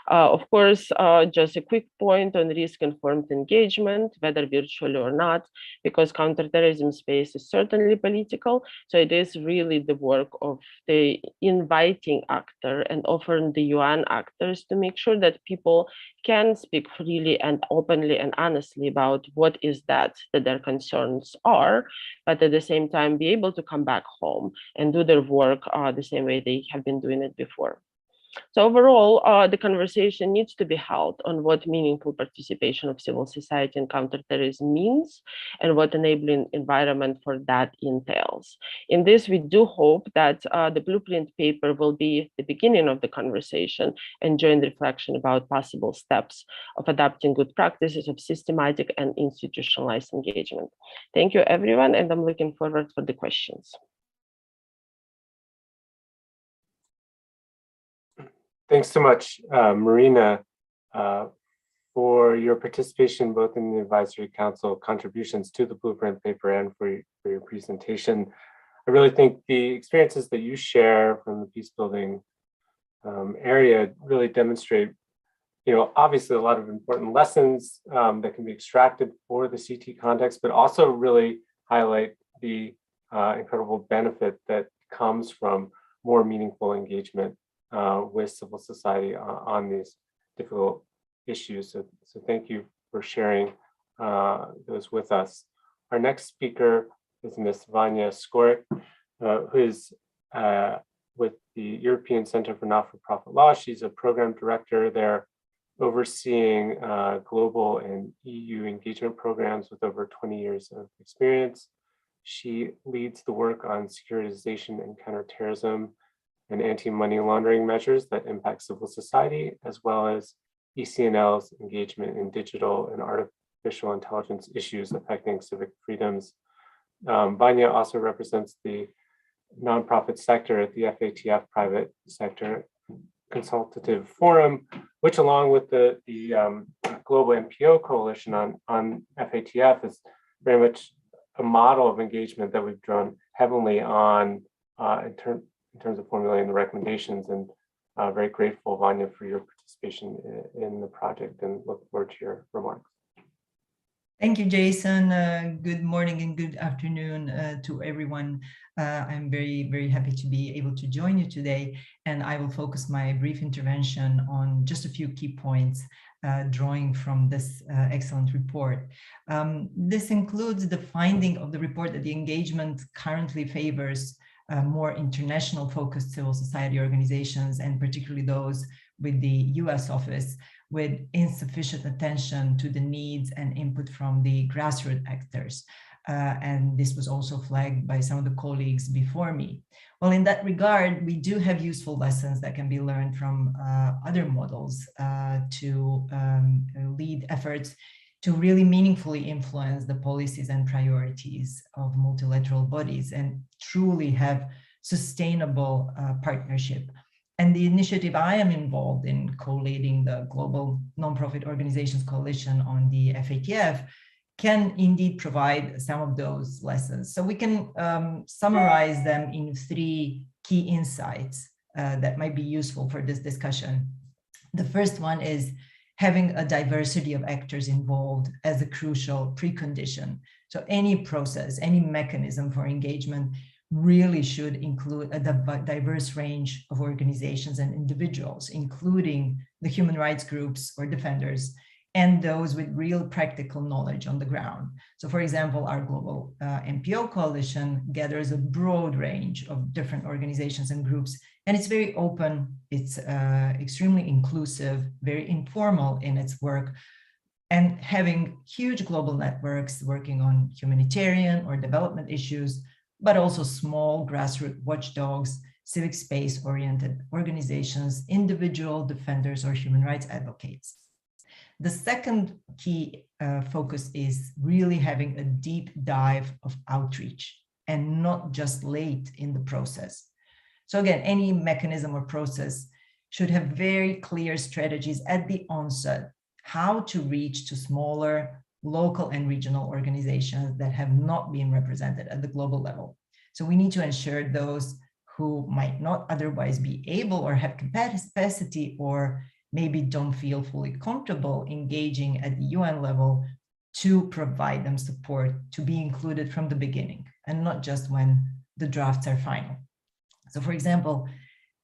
Of course, just a quick point on risk-informed engagement, whether virtually or not, because counterterrorism space is certainly political. So it is really the work of the inviting actor and offering the UN actors to make sure that people can speak freely and openly and honestly about what is that their concerns are, but at the same time be able to come back home and do their work the same way they have been doing it before. So overall, the conversation needs to be held on what meaningful participation of civil society in counterterrorism means and what enabling environment for that entails. In this, we do hope that the blueprint paper will be the beginning of the conversation and joint reflection about possible steps of adopting good practices of systematic and institutionalized engagement. Thank you, everyone, and I'm looking forward for the questions. Thanks so much, Marina, for your participation both in the Advisory Council contributions to the Blueprint paper and for your presentation. I really think the experiences that you share from the peace building area really demonstrate, obviously a lot of important lessons that can be extracted for the CT context, but also really highlight the incredible benefit that comes from more meaningful engagement with civil society on these difficult issues. So thank you for sharing those with us. Our next speaker is Ms. Vanya Skorik, who is with the European Center for Not-for-Profit Law. She's a program director there, overseeing global and EU engagement programs with over 20 years of experience. She leads the work on securitization and counterterrorism and anti-money laundering measures that impact civil society, as well as ECNL's engagement in digital and artificial intelligence issues affecting civic freedoms. Vanya also represents the nonprofit sector at the FATF Private Sector Consultative Forum, which along with the Global NPO Coalition on FATF is very much a model of engagement that we've drawn heavily on in terms of formulating the recommendations, and very grateful, Vanya, for your participation in the project and look forward to your remarks. Thank you, Jason. Good morning and good afternoon to everyone. I'm very, very happy to be able to join you today, and I will focus my brief intervention on just a few key points drawing from this excellent report. This includes the finding of the report that the engagement currently favors more international focused civil society organizations, and particularly those with the US office, with insufficient attention to the needs and input from the grassroots actors. And this was also flagged by some of the colleagues before me. Well, in that regard, we do have useful lessons that can be learned from other models to lead efforts to really meaningfully influence the policies and priorities of multilateral bodies and truly have sustainable partnership And the initiative I am involved in, co-leading the Global Nonprofit Organizations Coalition on the FATF, can indeed provide some of those lessons. So we can summarize them in 3 key insights that might be useful for this discussion. The first one is having a diversity of actors involved as a crucial precondition. So any process, any mechanism for engagement really should include a diverse range of organizations and individuals, including the human rights groups or defenders, and those with real practical knowledge on the ground. So for example, our global NPO coalition gathers a broad range of different organizations and groups, and it's very open, it's extremely inclusive, very informal in its work, and having huge global networks working on humanitarian or development issues, but also small grassroots watchdogs, civic space-oriented organizations, individual defenders, or human rights advocates. The second key focus is really having a deep dive of outreach and not just late in the process. So again, any mechanism or process should have very clear strategies at the onset, how to reach to smaller local and regional organizations that have not been represented at the global level. So we need to ensure those who might not otherwise be able or have capacity or maybe don't feel fully comfortable engaging at the UN level to provide them support to be included from the beginning and not just when the drafts are final. So for example,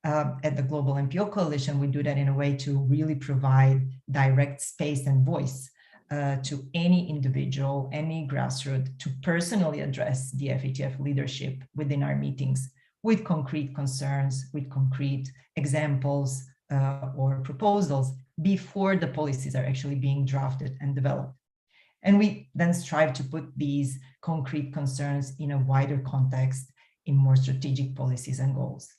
at the Global NPO Coalition, we do that in a way to really provide direct space and voice to any individual, any grassroots, to personally address the FATF leadership within our meetings with concrete concerns, with concrete examples or proposals before the policies are actually being drafted and developed. And we then strive to put these concrete concerns in a wider context in more strategic policies and goals.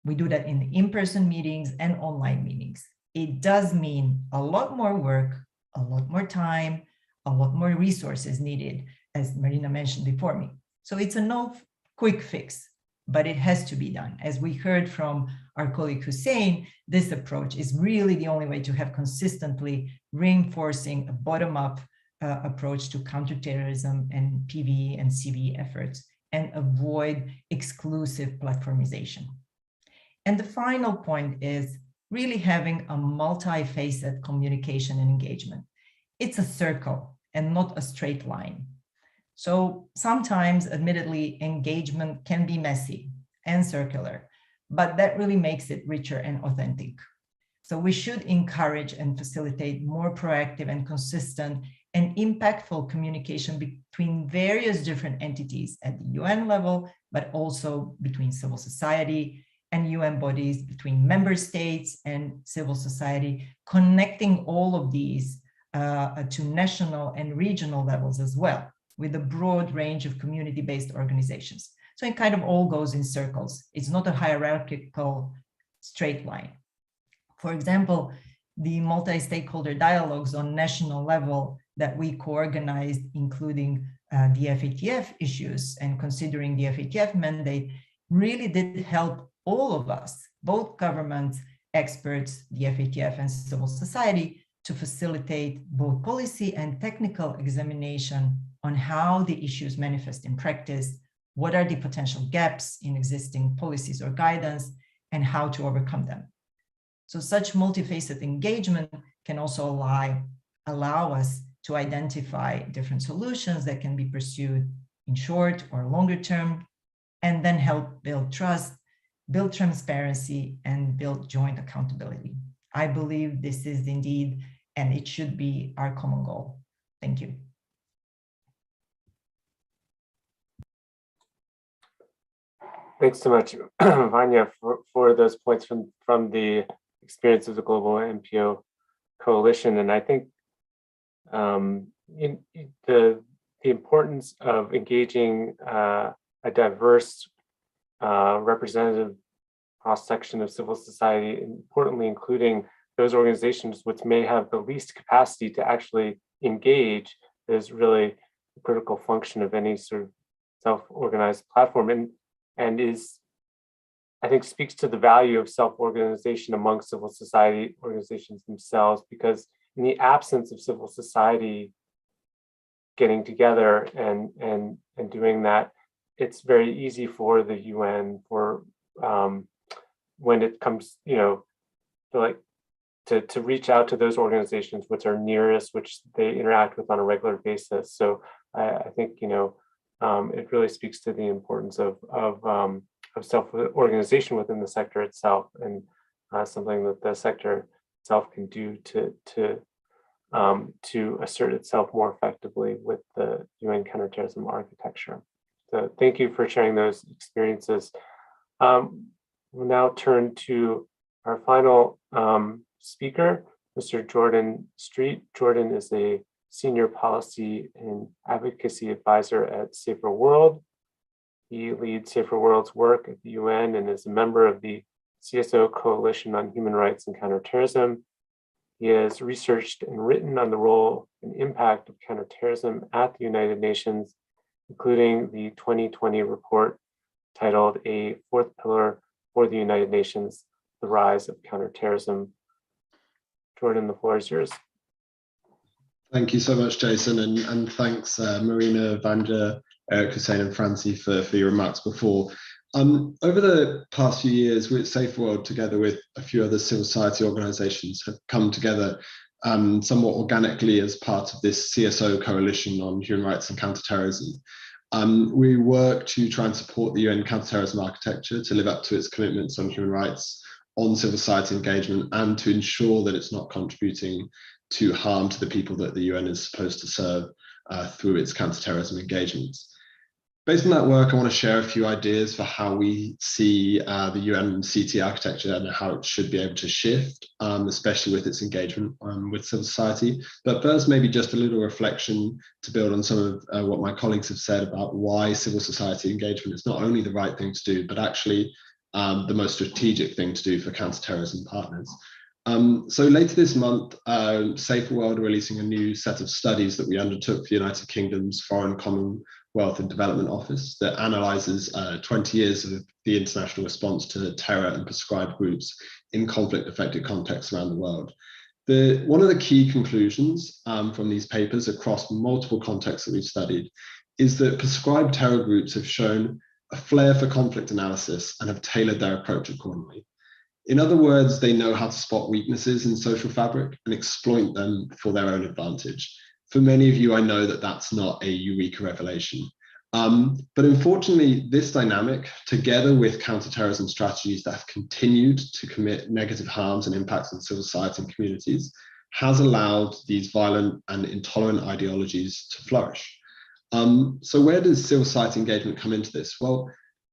We do that in in-person meetings and online meetings. It does mean a lot more work, a lot more time, a lot more resources needed, as Marina mentioned before me. So it's a no quick fix, but it has to be done. As we heard from our colleague Hussein, this approach is really the only way to have consistently reinforcing a bottom-up approach to counterterrorism and PVE and CVE efforts and avoid exclusive platformization. And the final point is really having a multi-facet communication and engagement. It's a circle and not a straight line. So sometimes, admittedly, engagement can be messy and circular, but that really makes it richer and authentic. So we should encourage and facilitate more proactive and consistent and impactful communication between various different entities at the UN level, but also between civil society and UN bodies, between member states and civil society, connecting all of these to national and regional levels as well, with a broad range of community-based organizations. So it kind of all goes in circles. It's not a hierarchical straight line. For example, the multi-stakeholder dialogues on national level that we co-organized, including the FATF issues and considering the FATF mandate, really did help all of us, both governments, experts, the FATF and civil society, to facilitate both policy and technical examination on how the issues manifest in practice, what are the potential gaps in existing policies or guidance, and how to overcome them. So such multifaceted engagement can also allow us to identify different solutions that can be pursued in short or longer term, and then help build trust, build transparency, and build joint accountability. I believe this is indeed, and it should be, our common goal. Thank you. Thanks so much, Vanya, for those points from the experience of the Global NPO Coalition. And I think the importance of engaging a diverse representative cross-section of civil society, importantly including those organizations which may have the least capacity to actually engage, is really a critical function of any sort of self-organized platform, and is I think speaks to the value of self-organization among civil society organizations themselves, because in the absence of civil society getting together and doing that, it's very easy for the UN for when it comes, to reach out to those organizations which are nearest, which they interact with on a regular basis. So I think it really speaks to the importance of self-organization within the sector itself, and something that the sector itself can do to assert itself more effectively with the UN counterterrorism architecture. So thank you for sharing those experiences. We'll now turn to our final speaker, Mr. Jordan Street. Jordan is a senior policy and advocacy advisor at Safer World. He leads Safer World's work at the UN and is a member of the CSO Coalition on Human Rights and Counterterrorism. He has researched and written on the role and impact of counterterrorism at the United Nations, including the 2020 report titled "A Fourth Pillar for the United Nations, The Rise of Counterterrorism." Jordan, the floor is yours. Thank you so much, Jason, and thanks Marina, Vanja, Eric, Hussein, and Francie for your remarks before. Over the past few years, we at Safe World, together with a few other civil society organizations, have come together somewhat organically as part of this CSO Coalition on Human Rights and Counterterrorism. We work to try and support the UN counterterrorism architecture to live up to its commitments on human rights, on civil society engagement, and to ensure that it's not contributing to harm to the people that the UN is supposed to serve through its counterterrorism engagements. Based on that work, I want to share a few ideas for how we see the UN CT architecture and how it should be able to shift, especially with its engagement with civil society. But first, maybe just a little reflection to build on some of what my colleagues have said about why civil society engagement is not only the right thing to do, but actually the most strategic thing to do for counterterrorism partners. So later this month, Safer World are releasing a new set of studies that we undertook for the United Kingdom's Foreign Commonwealth and Development Office that analyzes 20 years of the international response to terror and prescribed groups in conflict-affected contexts around the world. One of the key conclusions from these papers across multiple contexts that we've studied is that prescribed terror groups have shown a flair for conflict analysis and have tailored their approach accordingly. In other words, they know how to spot weaknesses in social fabric and exploit them for their own advantage. For many of you, I know that that's not a eureka revelation. But unfortunately, this dynamic, together with counterterrorism strategies that have continued to commit negative harms and impacts on civil society and communities, has allowed these violent and intolerant ideologies to flourish. So where does civil society engagement come into this? Well,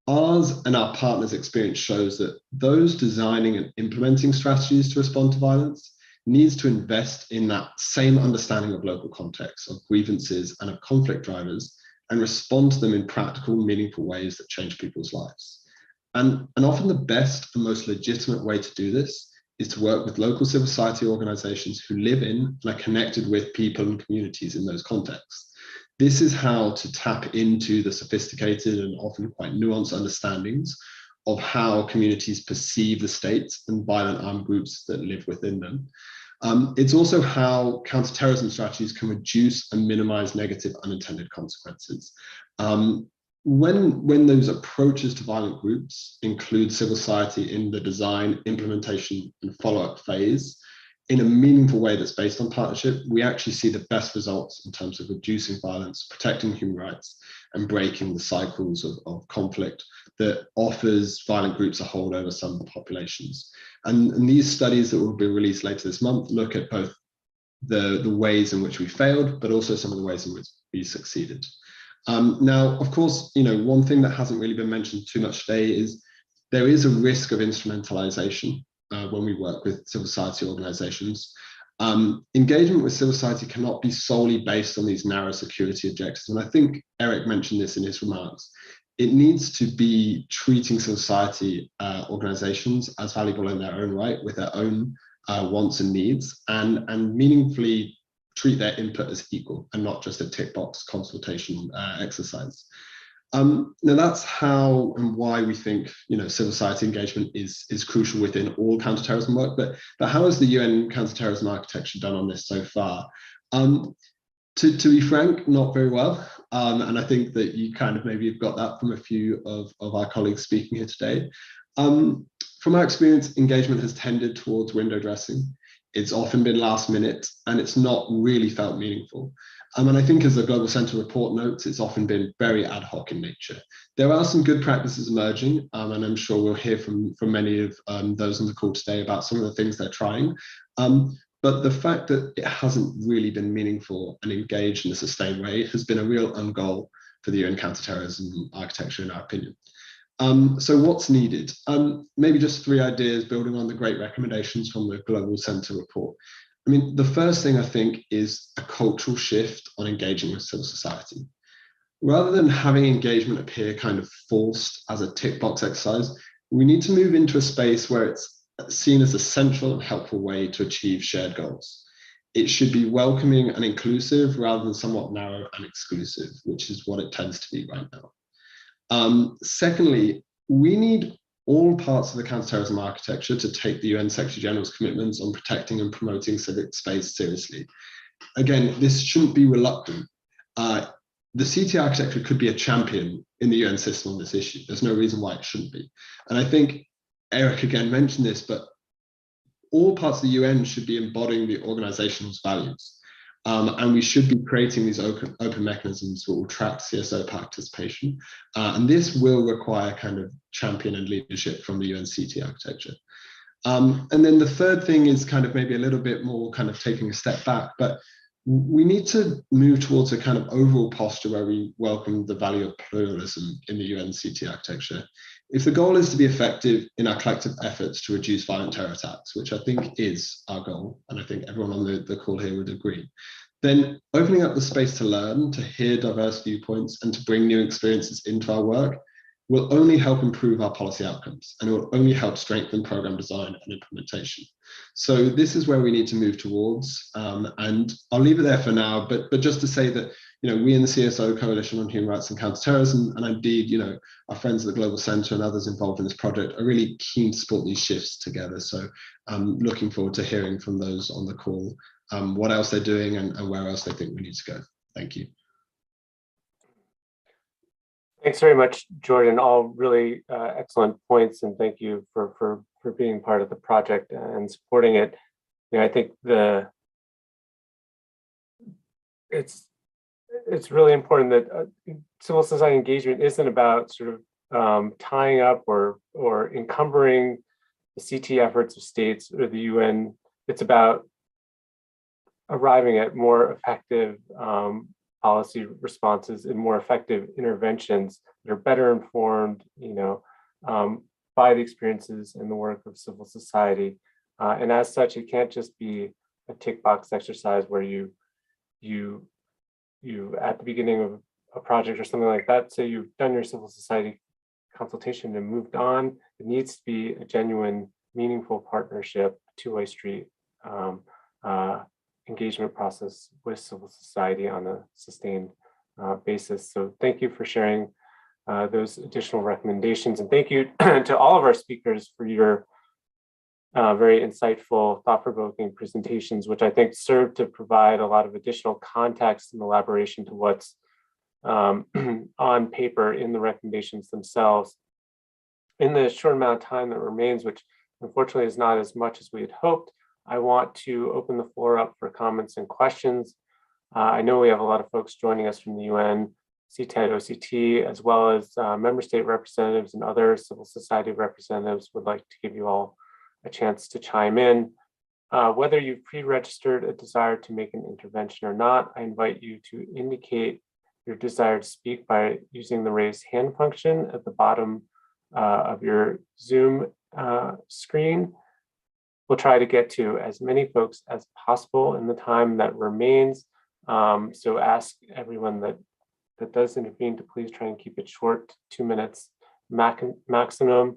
ours and our partners' experience shows that those designing and implementing strategies to respond to violence needs to invest in that same understanding of local context, of grievances and of conflict drivers, and respond to them in practical, meaningful ways that change people's lives. And often the best and most legitimate way to do this is to work with local civil society organizations who live in and are connected with people and communities in those contexts. This is how to tap into the sophisticated and often quite nuanced understandings of how communities perceive the states and violent armed groups that live within them. It's also how counterterrorism strategies can reduce and minimize negative unintended consequences. When those approaches to violent groups include civil society in the design, implementation, and follow-up phase, in a meaningful way that's based on partnership, we actually see the best results in terms of reducing violence, protecting human rights, and breaking the cycles of conflict that offers violent groups a hold over some populations. And these studies that will be released later this month look at both the ways in which we failed, but also some of the ways in which we succeeded. Now, of course, one thing that hasn't really been mentioned too much today is there is a risk of instrumentalization when we work with civil society organizations. Engagement with civil society cannot be solely based on these narrow security objectives. And I think Eric mentioned this in his remarks. It needs to be treating civil society organizations as valuable in their own right, with their own wants and needs, and meaningfully treat their input as equal and not just a tick box consultation exercise. Now that's how and why we think civil society engagement is crucial within all counterterrorism work. But how has the UN counterterrorism architecture done on this so far? To be frank, not very well. And I think that you kind of maybe have got that from a few of our colleagues speaking here today. From our experience, engagement has tended towards window dressing. It's often been last minute, and it's not really felt meaningful. And I think, as the Global Centre report notes, it's often been very ad hoc in nature. There are some good practices emerging, and I'm sure we'll hear from many of those on the call today about some of the things they're trying. But the fact that it hasn't really been meaningful and engaged in a sustained way has been a real goal for the UN counterterrorism architecture, in our opinion. So what's needed? Maybe just 3 ideas building on the great recommendations from the Global Centre report. I mean, the first thing I think is a cultural shift on engaging with civil society. Rather than having engagement appear kind of forced as a tick box exercise, we need to move into a space where it's seen as a central and helpful way to achieve shared goals. It should be welcoming and inclusive rather than somewhat narrow and exclusive, which is what it tends to be right now. Secondly, we need all parts of the counterterrorism architecture to take the UN Secretary General's commitments on protecting and promoting civic space seriously. Again, this shouldn't be reluctant. The CT architecture could be a champion in the UN system on this issue. There's no reason why it shouldn't be. And I think Eric again mentioned this, but all parts of the UN should be embodying the organization's values. And we should be creating these open mechanisms that will track CSO participation. And this will require kind of champion and leadership from the UN CT architecture. And then the third thing is kind of maybe a little bit more kind of taking a step back, but we need to move towards a kind of overall posture where we welcome the value of pluralism in the UN CT architecture. If the goal is to be effective in our collective efforts to reduce violent terror attacks, which I think is our goal, and I think everyone on the call here would agree, then opening up the space to learn, to hear diverse viewpoints, and to bring new experiences into our work will only help improve our policy outcomes, and it will only help strengthen program design and implementation. So this is where we need to move towards, and I'll leave it there for now, but just to say that we in the CSO Coalition on Human Rights and Counterterrorism, and indeed, our friends at the Global Centre and others involved in this project are really keen to support these shifts together. So I'm looking forward to hearing from those on the call, what else they're doing and where else they think we need to go. Thank you. Thanks very much, Jordan. All really excellent points, and thank you for being part of the project and supporting it. I think it's really important that civil society engagement isn't about sort of tying up or encumbering the CT efforts of states or the UN. It's about arriving at more effective policy responses and more effective interventions that are better informed, by the experiences and the work of civil society. And as such, it can't just be a tick box exercise where you at the beginning of a project or something like that, say you've done your civil society consultation and moved on. It needs to be a genuine, meaningful partnership, two-way street engagement process with civil society on a sustained basis. So thank you for sharing those additional recommendations. And thank you to all of our speakers for your very insightful, thought-provoking presentations, which I think serve to provide a lot of additional context and elaboration to what's on paper in the recommendations themselves. In the short amount of time that remains, which unfortunately is not as much as we had hoped, I want to open the floor up for comments and questions. I know we have a lot of folks joining us from the UN, CTED, OCT, as well as member state representatives and other civil society representatives. Would like to give you all a chance to chime in. Whether you've pre-registered a desire to make an intervention or not, I invite you to indicate your desire to speak by using the raise hand function at the bottom of your Zoom screen. We'll try to get to as many folks as possible in the time that remains. So ask everyone that does intervene to please try and keep it short, 2 minutes maximum.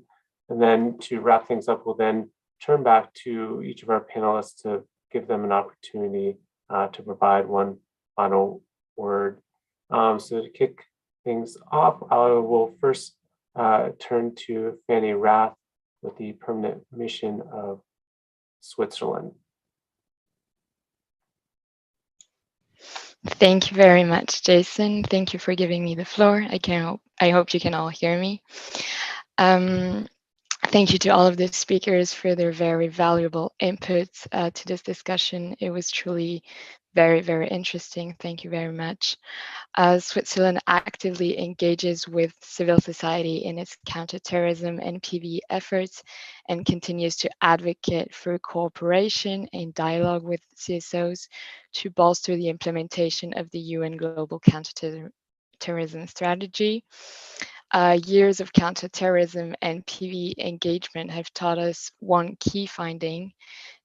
And then to wrap things up, we'll then turn back to each of our panelists to give them an opportunity to provide one final word. So to kick things off, I will first turn to Fanny Rath with the Permanent Mission of Switzerland. Thank you very much, Jason. Thank you for giving me the floor. I hope you can all hear me. Thank you to all of the speakers for their very valuable inputs to this discussion. It was truly very, very interesting. Thank you very much. Switzerland actively engages with civil society in its counterterrorism and PVE efforts and continues to advocate for cooperation and dialogue with CSOs to bolster the implementation of the UN Global Counterterrorism Strategy. Years of counterterrorism and PVE engagement have taught us one key finding: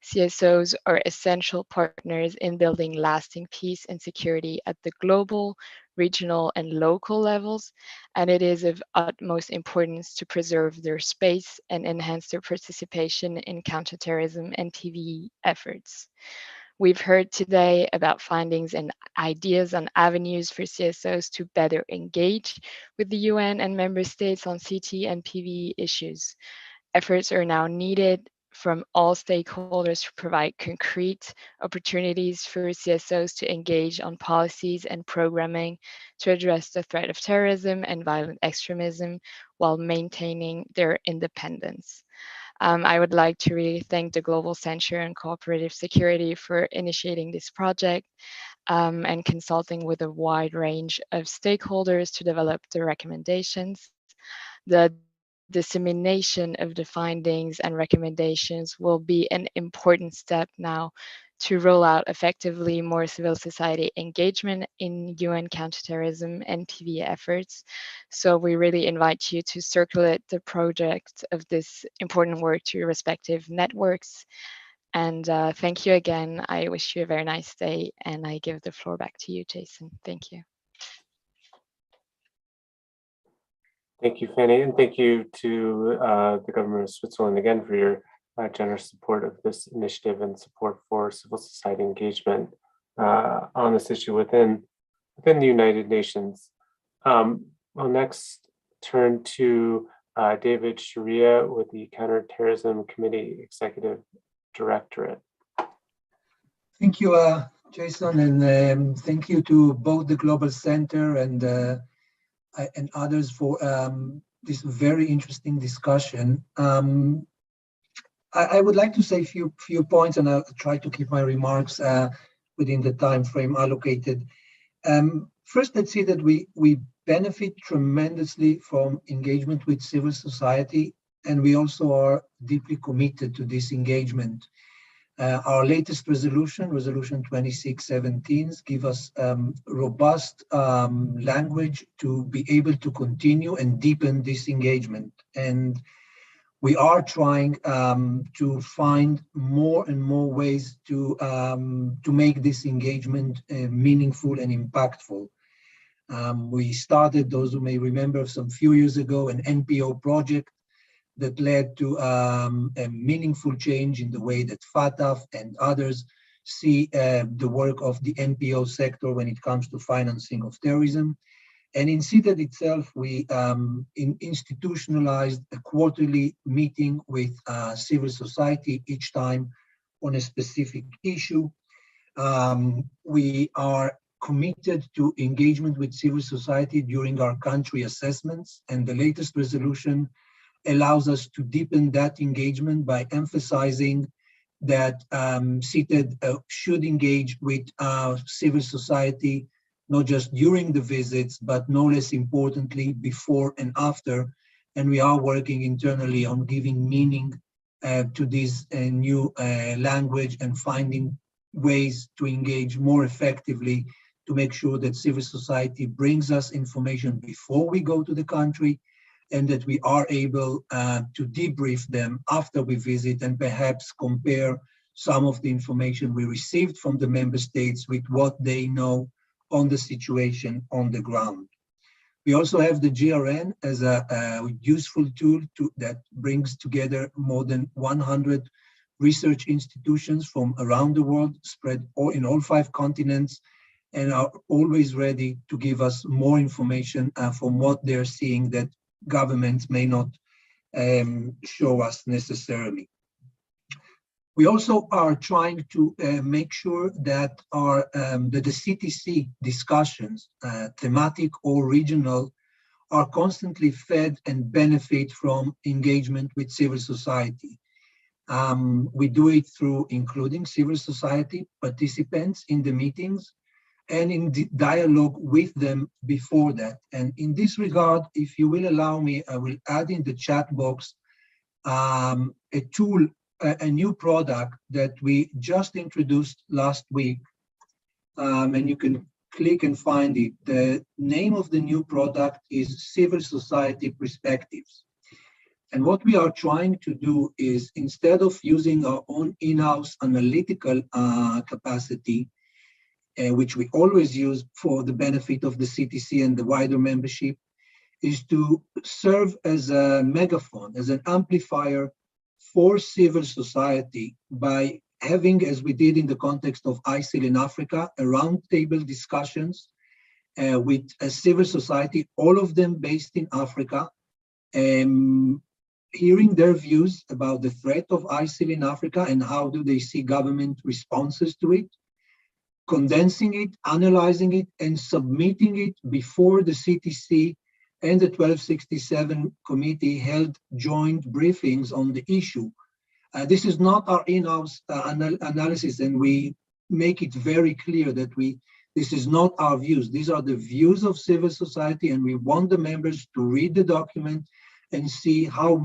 CSOs are essential partners in building lasting peace and security at the global, regional, and local levels, and it is of utmost importance to preserve their space and enhance their participation in counterterrorism and PVE efforts. We've heard today about findings and ideas on avenues for CSOs to better engage with the UN and member states on CT and PVE issues. Efforts are now needed from all stakeholders to provide concrete opportunities for CSOs to engage on policies and programming to address the threat of terrorism and violent extremism while maintaining their independence. I would like to really thank the Global Center on Cooperative Security for initiating this project and consulting with a wide range of stakeholders to develop the recommendations. The dissemination of the findings and recommendations will be an important step now to roll out effectively more civil society engagement in UN counterterrorism and PVE efforts. So we really invite you to circulate the project of this important work to your respective networks. And thank you again. I wish you a very nice day, and I give the floor back to you, Jason. Thank you. Thank you, Fanny, and thank you to the government of Switzerland again for your generous support of this initiative and support for civil society engagement on this issue within the United Nations. I'll next turn to David Sharia with the Counterterrorism Committee Executive Directorate. Thank you, Jason, and thank you to both the Global Center and others for this very interesting discussion. I would like to say a few points, and I'll try to keep my remarks within the time frame allocated. First, let's see that we benefit tremendously from engagement with civil society, and we also are deeply committed to this engagement. Our latest resolution 2617, give us robust language to be able to continue and deepen this engagement. And we are trying to find more and more ways to make this engagement meaningful and impactful. We started, those who may remember, some few years ago, an NPO project that led to a meaningful change in the way that FATF and others see the work of the NPO sector when it comes to financing of terrorism. And in CITED itself, we institutionalized a quarterly meeting with civil society each time on a specific issue. We are committed to engagement with civil society during our country assessments, and the latest resolution allows us to deepen that engagement by emphasizing that CITED should engage with civil society, not just during the visits, but no less importantly, before and after. And we are working internally on giving meaning to this new language and finding ways to engage more effectively to make sure that civil society brings us information before we go to the country, and that we are able to debrief them after we visit and perhaps compare some of the information we received from the member states with what they know on the situation on the ground. We also have the GRN as a useful tool that brings together more than 100 research institutions from around the world, spread in all 5 continents, and are always ready to give us more information from what they're seeing that governments may not show us necessarily. We also are trying to make sure that the CTC discussions, thematic or regional, are constantly fed and benefit from engagement with civil society. We do it through including civil society participants in the meetings and in the dialogue with them before that. And in this regard, if you will allow me, I will add in the chat box a tool, a new product that we just introduced last week, and you can click and find it. The name of the new product is Civil Society Perspectives. And what we are trying to do is, instead of using our own in-house analytical capacity, which we always use for the benefit of the CTC and the wider membership, is to serve as a megaphone, as an amplifier for civil society by having, as we did in the context of ISIL in Africa, a roundtable discussions with a civil society, all of them based in Africa, hearing their views about the threat of ISIL in Africa and how do they see government responses to it, condensing it, analyzing it, and submitting it before the CTC and the 1267 committee held joint briefings on the issue. This is not our in-house analysis, and we make it very clear that this is not our views. These are the views of civil society, and we want the members to read the document and see how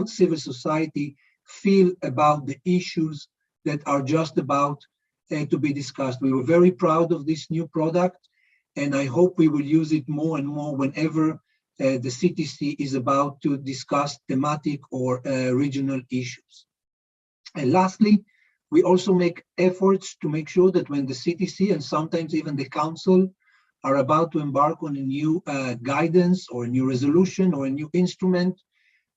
civil society feel about the issues that are just about to be discussed. We were very proud of this new product, and I hope we will use it more and more whenever the CTC is about to discuss thematic or regional issues. And lastly, we also make efforts to make sure that when the CTC and sometimes even the council are about to embark on a new guidance or a new resolution or a new instrument,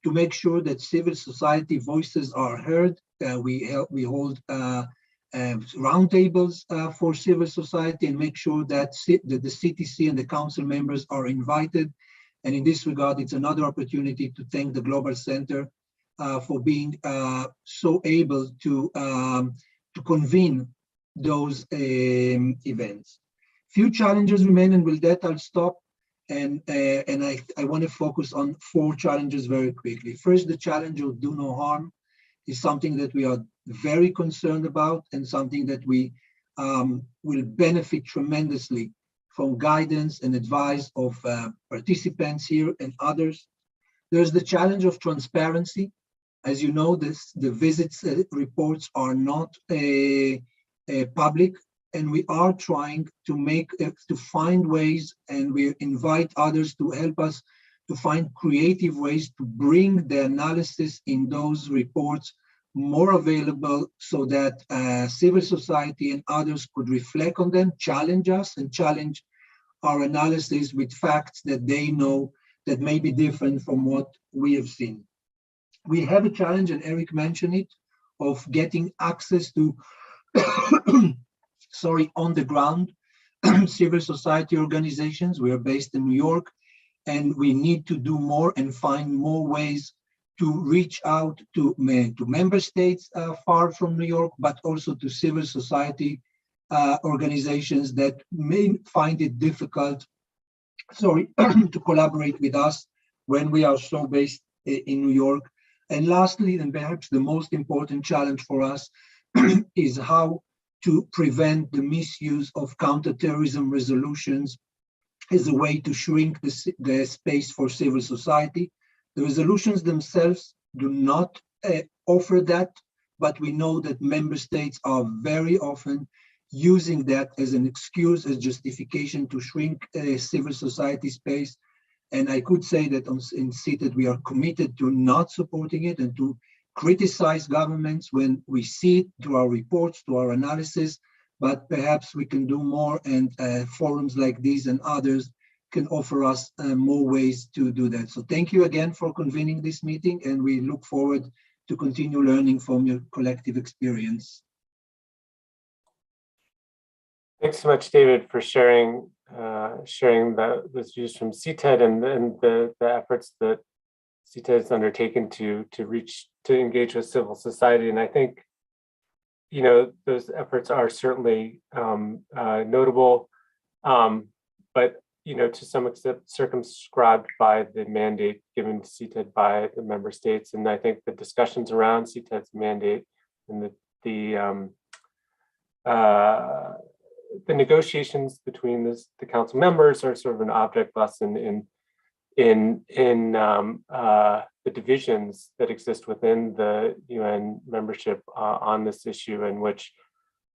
to make sure that civil society voices are heard. We hold roundtables for civil society and make sure that the CTC and the council members are invited. And in this regard, it's another opportunity to thank the Global Center for being so able to convene those events. Few challenges remain, and with that I'll stop. And I want to focus on 4 challenges very quickly. First, the challenge of do no harm is something that we are very concerned about and something that we will benefit tremendously from guidance and advice of participants here and others. There's the challenge of transparency. As you know, the visits reports are not public, and we are trying to find ways, and we invite others to help us to find creative ways to bring the analysis in those reports more available so that civil society and others could reflect on them, challenge us, and challenge our analysis with facts that they know that may be different from what we have seen. We have a challenge, and Eric mentioned it, of getting access to on the ground civil society organizations. We are based in New York, and we need to do more and find more ways to reach out to member states far from New York, but also to civil society organizations that may find it difficult, to collaborate with us when we are so based in New York. And lastly, and perhaps the most important challenge for us, is how to prevent the misuse of counterterrorism resolutions as a way to shrink the space for civil society. The resolutions themselves do not offer that, but we know that member states are very often using that as an excuse, as justification to shrink civil society space. And I could say that in CITED, we are committed to not supporting it and to criticize governments when we see it through our reports, through our analysis, but perhaps we can do more, and forums like these and others can offer us more ways to do that. So thank you again for convening this meeting, and we look forward to continue learning from your collective experience. Thanks so much, David, for sharing those views from CTED and the efforts that CTED has undertaken to engage with civil society. And I think, you know, those efforts are certainly notable, but, you know, to some extent circumscribed by the mandate given to CTED by the member states. And I think the discussions around CTED's mandate and the negotiations between the council members are sort of an object lesson in the divisions that exist within the UN membership on this issue, and which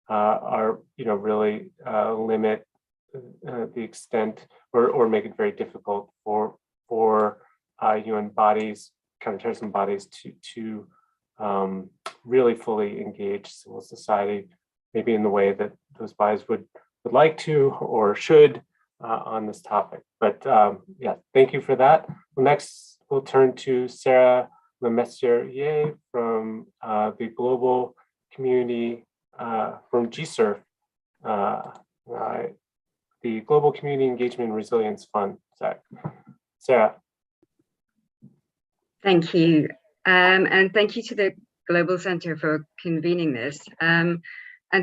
are, you know, really limit the extent or make it very difficult for UN bodies, counterterrorism bodies, to really fully engage civil society, maybe in the way that those bodies would like to or should on this topic. But yeah, thank you for that. Well, next, we'll turn to Sarah Messier from the Global Community, from GSERF, the Global Community Engagement and Resilience Fund. Sarah. Thank you. And thank you to the Global Center for convening this, and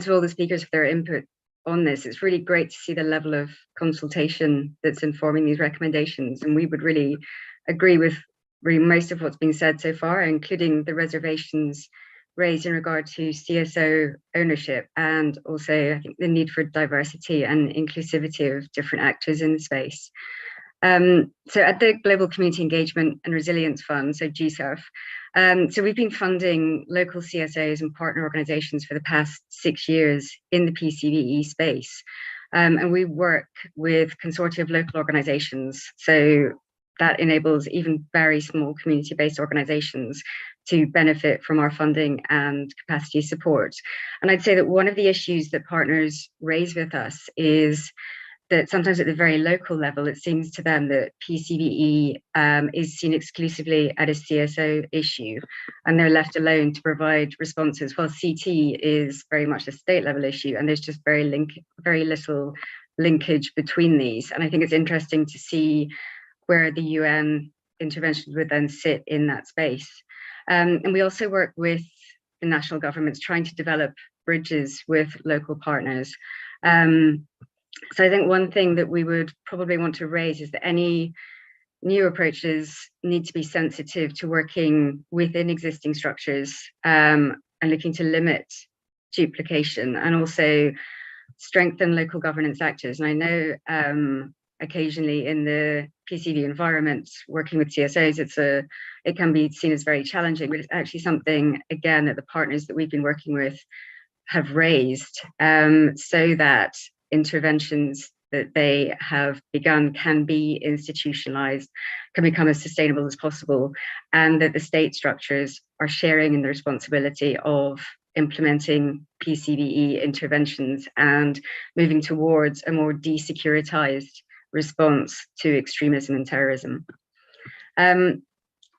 to all the speakers for their input on this. It's really great to see the level of consultation that's informing these recommendations. And we would really agree with most of what's been said so far, including the reservations raised in regard to CSO ownership, and also I think the need for diversity and inclusivity of different actors in the space. So at the Global Community Engagement and Resilience Fund, so GSERF, so we've been funding local CSOs and partner organizations for the past 6 years in the PCVE space. And we work with consortia of local organizations. So that enables even very small community-based organizations to benefit from our funding and capacity support. And I'd say that one of the issues that partners raise with us is that sometimes at the very local level, it seems to them that PCVE is seen exclusively as a CSO issue, and they're left alone to provide responses, while CT is very much a state level issue, and there's just very little linkage between these. And I think it's interesting to see where the UN interventions would then sit in that space. And we also work with the national governments trying to develop bridges with local partners. So I think one thing that we would probably want to raise is that any new approaches need to be sensitive to working within existing structures, and looking to limit duplication, and also strengthen local governance actors. And I know occasionally in the PCV environment, working with CSOs, it can be seen as very challenging, but it's actually something, again, that the partners that we've been working with have raised, so that interventions that they have begun can be institutionalized, can become as sustainable as possible, and that the state structures are sharing in the responsibility of implementing PCVE interventions and moving towards a more desecuritized response to extremism and terrorism.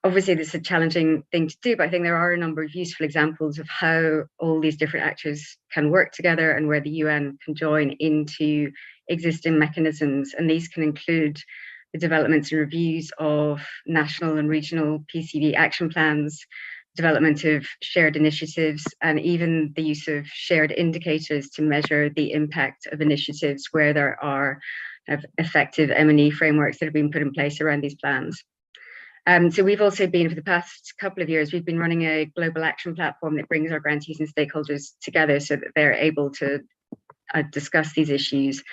Obviously, this is a challenging thing to do, but I think there are a number of useful examples of how all these different actors can work together and where the UN can join into existing mechanisms. And these can include the developments and reviews of national and regional PCV action plans, development of shared initiatives, and even the use of shared indicators to measure the impact of initiatives where there are effective M&E frameworks that have been put in place around these plans. So we've also been, for the past couple of years, we've been running a global action platform that brings our grantees and stakeholders together so that they're able to discuss these issues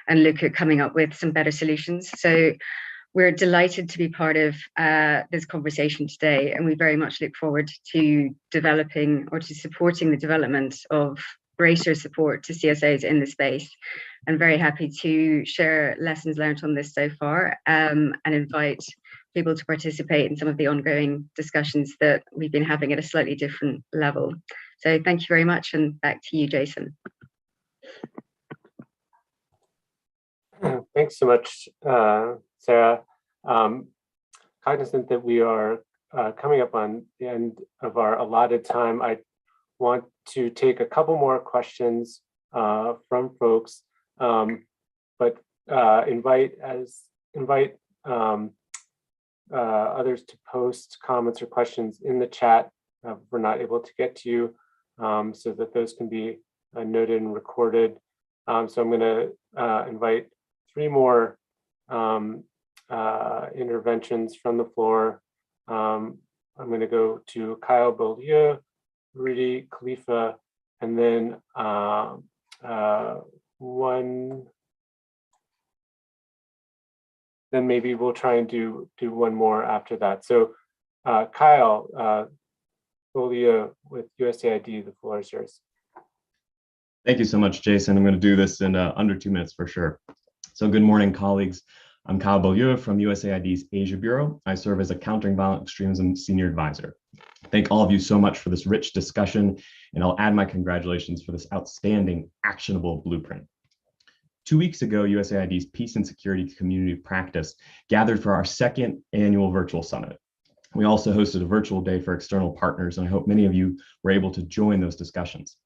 and look at coming up with some better solutions. So we're delighted to be part of this conversation today, and we very much look forward to developing or to supporting the development of greater support to CSOs in the space. I'm very happy to share lessons learned on this so far, and invite people to participate in some of the ongoing discussions that we've been having at a slightly different level. So thank you very much, and back to you, Jason. Thanks so much, Sarah. Cognizant that we are coming up on the end of our allotted time, I want to take a couple more questions from folks. but invite others to post comments or questions in the chat if we're not able to get to you, so that those can be noted and recorded. So I'm going to invite 3 more interventions from the floor. I'm going to go to Kyle Beaulieu, Rudy, Khalifa, and then then maybe we'll try and do one more after that. So Kyle Beaulieu with USAID, the floor is yours. Thank you so much, Jason. I'm going to do this in under 2 minutes for sure. So good morning, colleagues. I'm Kyle Beaulieu from USAID's Asia Bureau. I serve as a Countering Violent Extremism Senior Advisor. Thank all of you so much for this rich discussion, and I'll add my congratulations for this outstanding, actionable blueprint. 2 weeks ago, USAID's Peace and Security Community Practice gathered for our 2nd annual virtual summit. We also hosted a virtual day for external partners, and I hope many of you were able to join those discussions.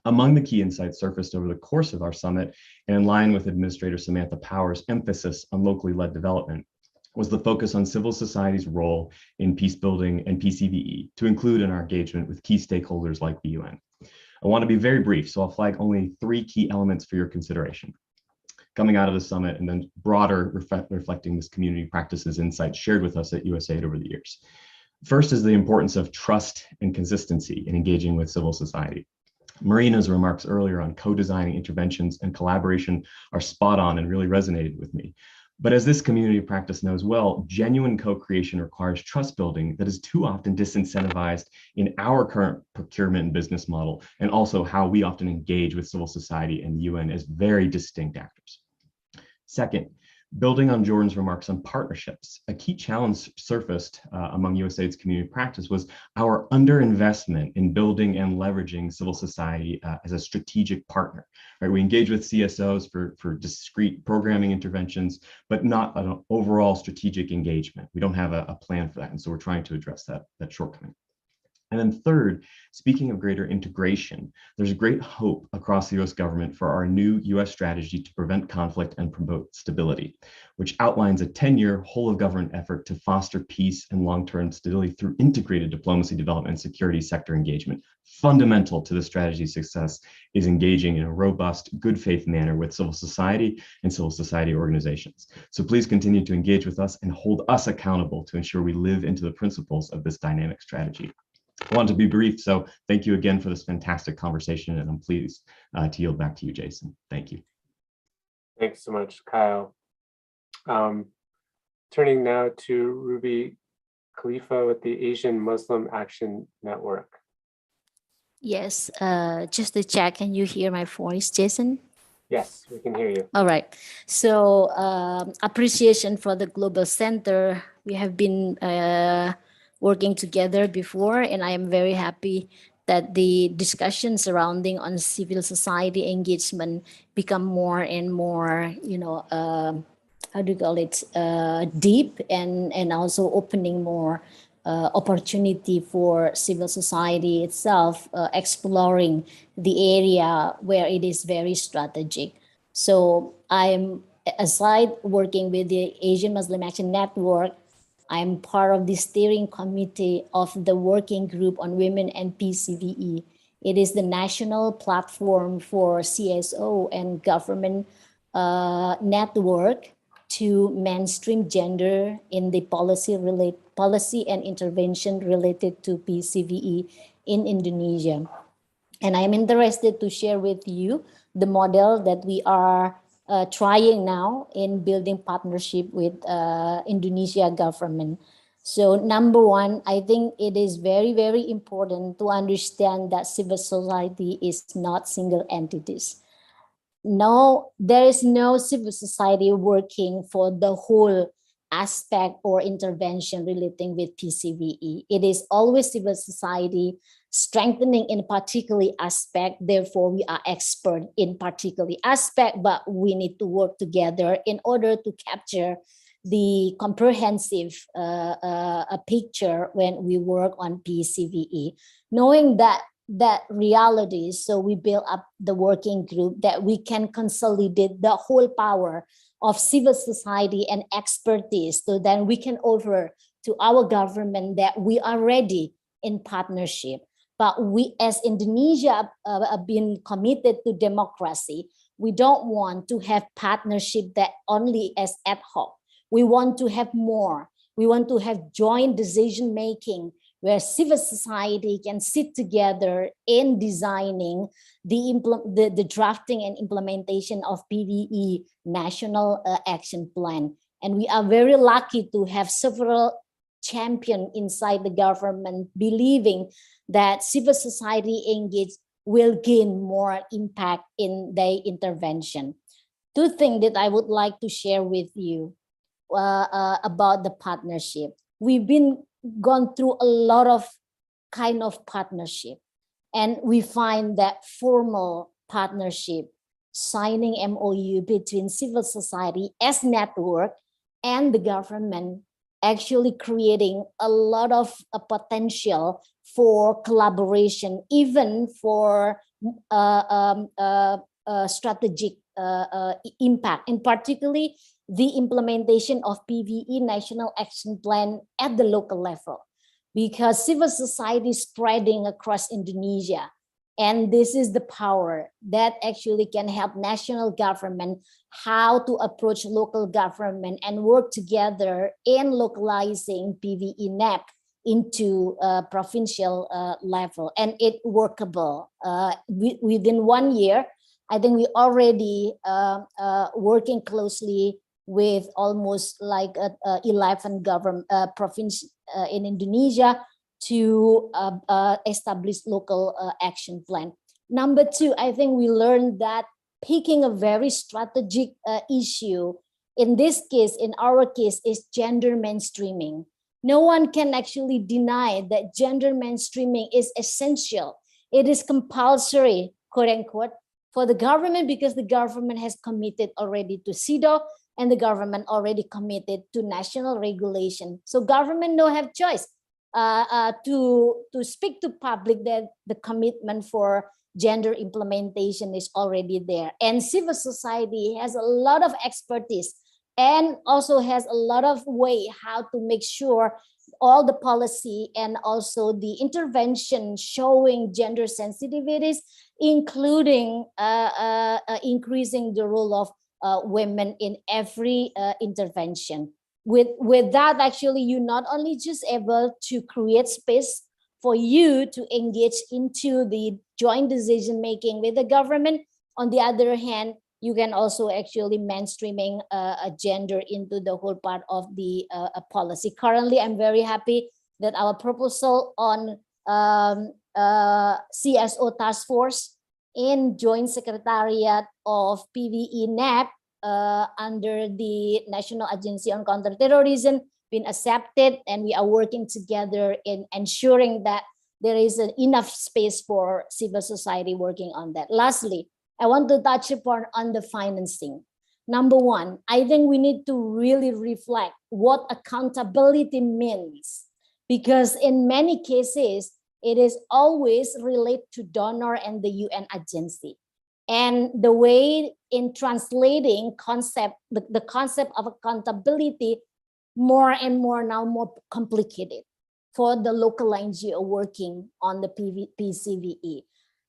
Among the key insights surfaced over the course of our summit, and in line with Administrator Samantha Power's emphasis on locally led development, was the focus on civil society's role in peace building and PCVE, to include in our engagement with key stakeholders like the UN. I want to be very brief, so I'll flag only 3 key elements for your consideration coming out of the summit, and then broader reflecting this community practices insights shared with us at USAID over the years. First is the importance of trust and consistency in engaging with civil society. Marina's remarks earlier on co-designing interventions and collaboration are spot on and really resonated with me. But as this community practice knows well, genuine co-creation requires trust building that is too often disincentivized in our current procurement and business model, and also how we often engage with civil society and the UN as very distinct actors. Second, building on Jordan's remarks on partnerships, a key challenge surfaced among USAID's community practice was our underinvestment in building and leveraging civil society as a strategic partner. Right? We engage with CSOs for discrete programming interventions, but not an overall strategic engagement. We don't have a plan for that, and so we're trying to address that shortcoming. And then third, speaking of greater integration, there's great hope across the US government for our new US strategy to prevent conflict and promote stability, which outlines a 10-year whole of government effort to foster peace and long-term stability through integrated diplomacy, development, and security sector engagement. Fundamental to the strategy's success is engaging in a robust, good faith manner with civil society and civil society organizations. So please continue to engage with us and hold us accountable to ensure we live into the principles of this dynamic strategy. I want to be brief, so thank you again for this fantastic conversation, and I'm pleased to yield back to you, Jason. Thank you. Thanks so much, Kyle. Turning now to Ruby Khalifa with the Asian Muslim Action Network. Yes, just to check, can you hear my voice, Jason? Yes, we can hear you. All right. So appreciation for the Global Center. We have been working together before, and I am very happy that the discussion surrounding on civil society engagement become more and more, how do you call it, deep, and also opening more opportunity for civil society itself, exploring the area where it is very strategic. So I'm, aside working with the Asian Muslim Action Network, I'm part of the steering committee of the working group on women and PCVE. It is the national platform for CSO and government network to mainstream gender in the policy and intervention related to PCVE in Indonesia. And I'm interested to share with you the model that we are trying now in building partnership with Indonesia government. So number one, I think it is very, very important to understand that civil society is not single entities. No, there is no civil society working for the whole aspect or intervention relating with PCVE. It is always civil society strengthening in a particular aspect. Therefore, we are expert in particular aspect, but we need to work together in order to capture the comprehensive picture when we work on PCVE. Knowing that that reality. So we built up the working group that we can consolidate the whole power of civil society and expertise. So then we can offer to our government that we are ready in partnership. But we, as Indonesia, have been committed to democracy. We don't want to have partnership that only as ad hoc. We want to have more. We want to have joint decision making where civil society can sit together in designing the drafting and implementation of PVE National Action Plan. And we are very lucky to have several champions inside the government believing that civil society engaged will gain more impact in their intervention. Two things that I would like to share with you about the partnership. We've gone through a lot of kind of partnership, and we find that formal partnership, signing MOU between civil society as network and the government, actually creating a lot of potential for collaboration, even for strategic impact, and particularly the implementation of PVE National Action Plan at the local level, because civil society is spreading across Indonesia. And this is the power that actually can help national government how to approach local government and work together in localizing PVE NAP into provincial level, and it workable. Within 1 year, I think we already working closely with almost like 11 government province in Indonesia to establish local action plan. Number two, I think we learned that picking a very strategic issue, in this case, in our case, is gender mainstreaming. No one can actually deny that gender mainstreaming is essential. It is compulsory, quote unquote, for the government, because the government has committed already to CEDAW, and the government already committed to national regulation. So government no have choice to speak to public that the commitment for gender implementation is already there. And civil society has a lot of expertise and also has a lot of way how to make sure all the policy and also the intervention showing gender sensitivities, including increasing the role of women in every intervention. With that, actually, you not only just able to create space for you to engage into the joint decision making with the government. On the other hand, you can also actually mainstreaming a gender into the whole part of the policy. Currently, I'm very happy that our proposal on CSO task force in joint secretariat of PVE NAP under the National Agency on Counter-Terrorism been accepted, and we are working together in ensuring that there is enough space for civil society working on that. Lastly, I want to touch upon on the financing. Number one, I think we need to really reflect what accountability means, because in many cases, it is always related to donor and the UN agency. And the way in translating concept, the concept of accountability more and more now more complicated for the local NGO working on the PCVE.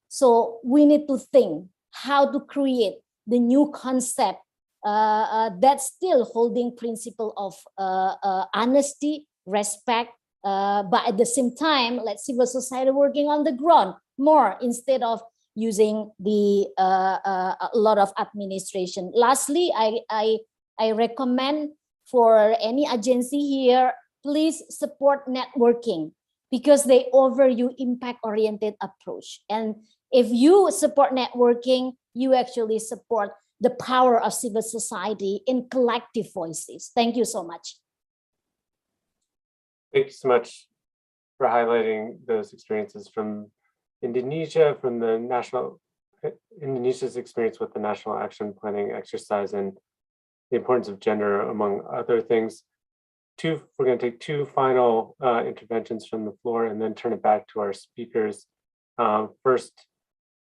So we need to think how to create the new concept that's still holding principle of honesty, respect, but at the same time, let civil society working on the ground more instead of using the a lot of administration. Lastly, I recommend for any agency here, please support networking, because they offer you impact-oriented approach. And if you support networking, you actually support the power of civil society in collective voices. Thank you so much. Thank you so much for highlighting those experiences from Indonesia, from the Indonesia's experience with the National Action Planning exercise and the importance of gender, among other things. We're going to take two final interventions from the floor and then turn it back to our speakers. First,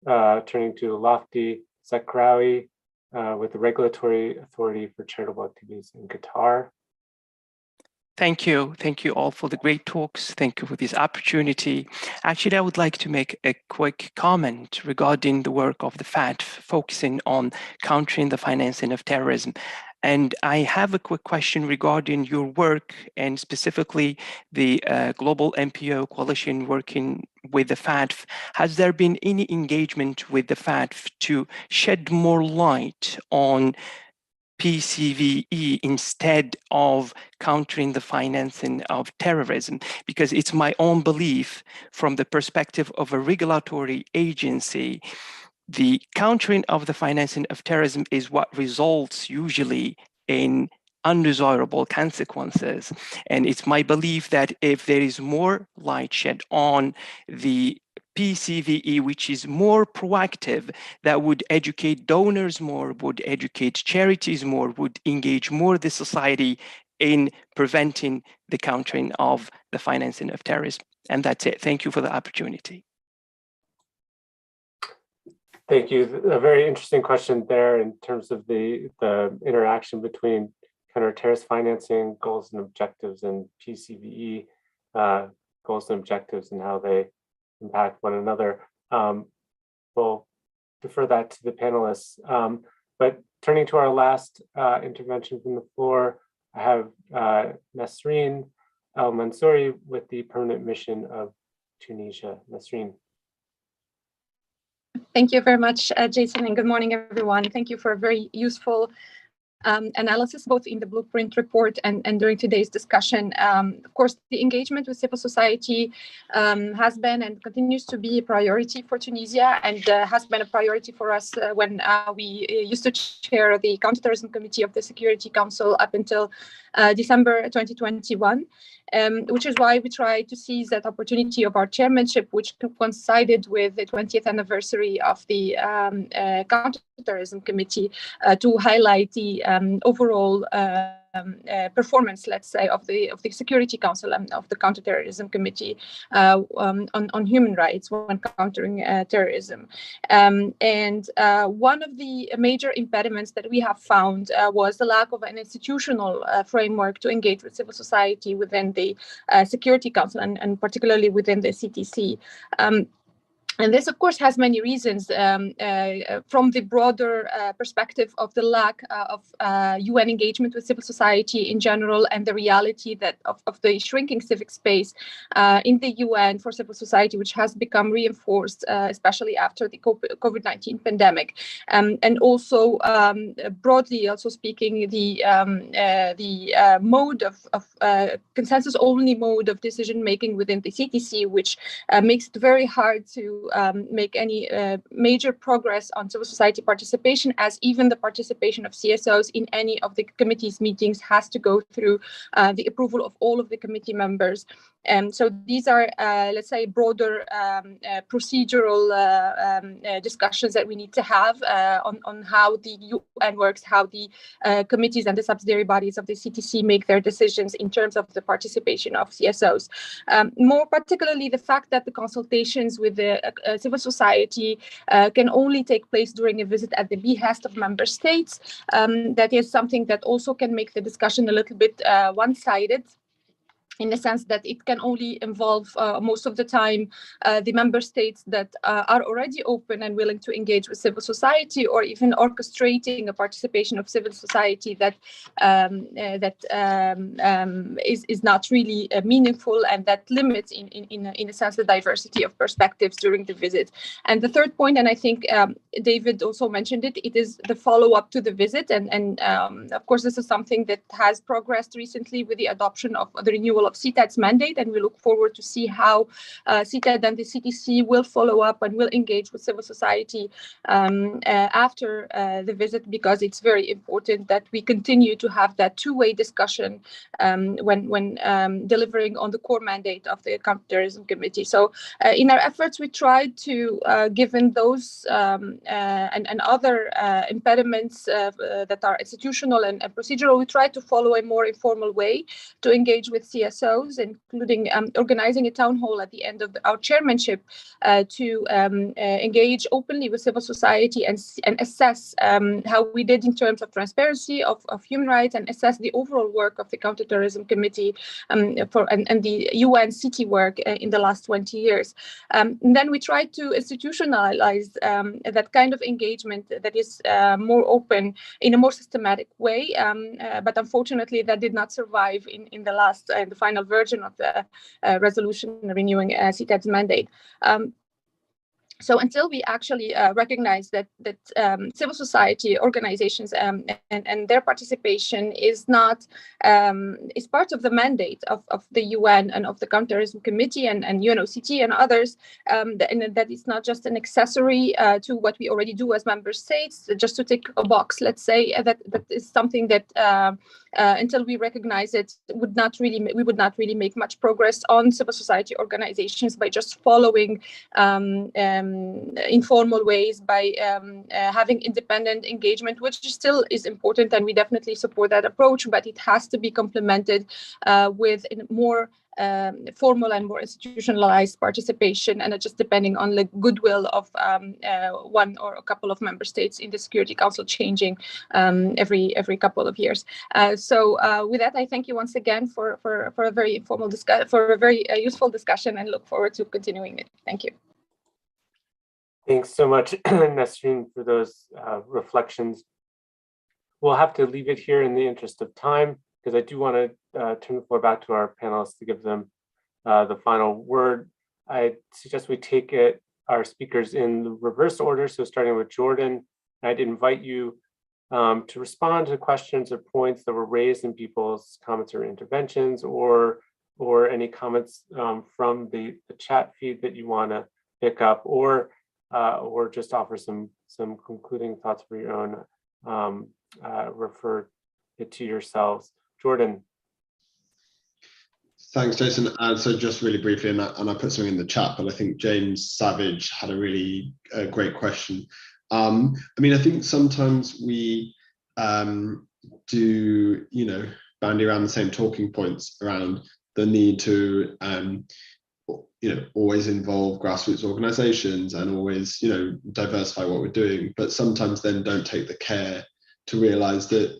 turning to Lofty Zakrawi with the Regulatory Authority for Charitable Activities in Qatar. Thank you. Thank you all for the great talks. Thank you for this opportunity. Actually, I would like to make a quick comment regarding the work of the FATF, focusing on countering the financing of terrorism. And I have a quick question regarding your work and specifically the Global MPO Coalition working with the FATF. Has there been any engagement with the FATF to shed more light on PCVE instead of countering the financing of terrorism? Because it's my own belief from the perspective of a regulatory agency, the countering of the financing of terrorism is what results usually in undesirable consequences. And it's my belief that if there is more light shed on the PCVE, which is more proactive, that would educate donors more, would educate charities more, would engage more the society in preventing the countering of the financing of terrorism. And that's it. Thank you for the opportunity. Thank you. A very interesting question there in terms of the interaction between counter-terrorist financing goals and objectives and PCVE goals and objectives and how they impact one another. We'll defer that to the panelists. But turning to our last intervention from the floor, I have Nasreen Al-Mansouri with the Permanent Mission of Tunisia. Nasreen. Thank you very much, Jason, and good morning, everyone. Thank you for a very useful analysis, both in the blueprint report and during today's discussion. Of course, the engagement with civil society has been and continues to be a priority for Tunisia, and has been a priority for us when we used to chair the Counterterrorism Committee of the Security Council up until December 2021. Which is why we try to seize that opportunity of our chairmanship, which coincided with the 20th anniversary of the Counterterrorism Committee, to highlight the overall performance, let's say, of the Security Council and of the Counterterrorism Committee on human rights when countering terrorism. And one of the major impediments that we have found was the lack of an institutional framework to engage with civil society within the Security Council and particularly within the CTC. And this, of course, has many reasons from the broader perspective of the lack of UN engagement with civil society in general, and the reality that of the shrinking civic space in the UN for civil society, which has become reinforced, especially after the COVID-19 pandemic. And also, broadly, also speaking, the mode of consensus-only mode of decision-making within the CTC, which makes it very hard to make any major progress on civil society participation, as even the participation of CSOs in any of the committee's meetings has to go through the approval of all of the committee members. So these are, let's say, broader procedural discussions that we need to have on how the UN works, how the committees and the subsidiary bodies of the CTC make their decisions in terms of the participation of CSOs. More particularly, the fact that the consultations with the civil society can only take place during a visit at the behest of member states. That is something that also can make the discussion a little bit one-sided, in the sense that it can only involve most of the time the member states that are already open and willing to engage with civil society, or even orchestrating a participation of civil society that is not really meaningful, and that limits, in a sense, the diversity of perspectives during the visit. And the third point, and I think David also mentioned it, it is the follow-up to the visit. And of course, this is something that has progressed recently with the adoption of the renewal of CTAD's mandate, and we look forward to see how CTAD and the CTC will follow up and will engage with civil society after the visit, because it's very important that we continue to have that two-way discussion when delivering on the core mandate of the Counterterrorism Committee. So in our efforts, we tried to, given those and other impediments that are institutional and procedural, we tried to follow a more informal way to engage with CSO CSOs, including organizing a town hall at the end of our chairmanship to engage openly with civil society and assess how we did in terms of transparency of human rights, and assess the overall work of the Counterterrorism Committee and the UN city work in the last 20 years. And then we tried to institutionalize that kind of engagement that is more open in a more systematic way, but unfortunately that did not survive in the last, the final version of the resolution renewing CTAD's mandate. So until we actually recognize that civil society organizations and their participation is not is part of the mandate of the UN and of the Counterterrorism Committee and UNOCT and others, and that it's not just an accessory to what we already do as member states, just to tick a box. Let's say that is something that until we recognize it, we would not really make much progress on civil society organizations by just following informal ways, by having independent engagement, which still is important, and we definitely support that approach, but it has to be complemented with more formal and more institutionalized participation, and just depending on the goodwill of one or a couple of member states in the Security Council changing every couple of years. So with that, I thank you once again for a very informal discussion, for a very useful discussion, and look forward to continuing it. Thank you. Thanks so much, Nasreen, for those reflections. We'll have to leave it here in the interest of time, because I do want to turn the floor back to our panelists to give them the final word. I suggest we take our speakers in the reverse order. So starting with Jordan, I'd invite you to respond to questions or points that were raised in people's comments or interventions, or any comments from the chat feed that you want to pick up, or just offer some concluding thoughts for your own, refer it to yourselves. Jordan. Thanks, Jason. So just really briefly, and I put something in the chat, but I think James Savage had a really great question. I mean, I think sometimes we do, bandy around the same talking points around the need to, always involve grassroots organizations and always, diversify what we're doing, but sometimes then don't take the care to realize that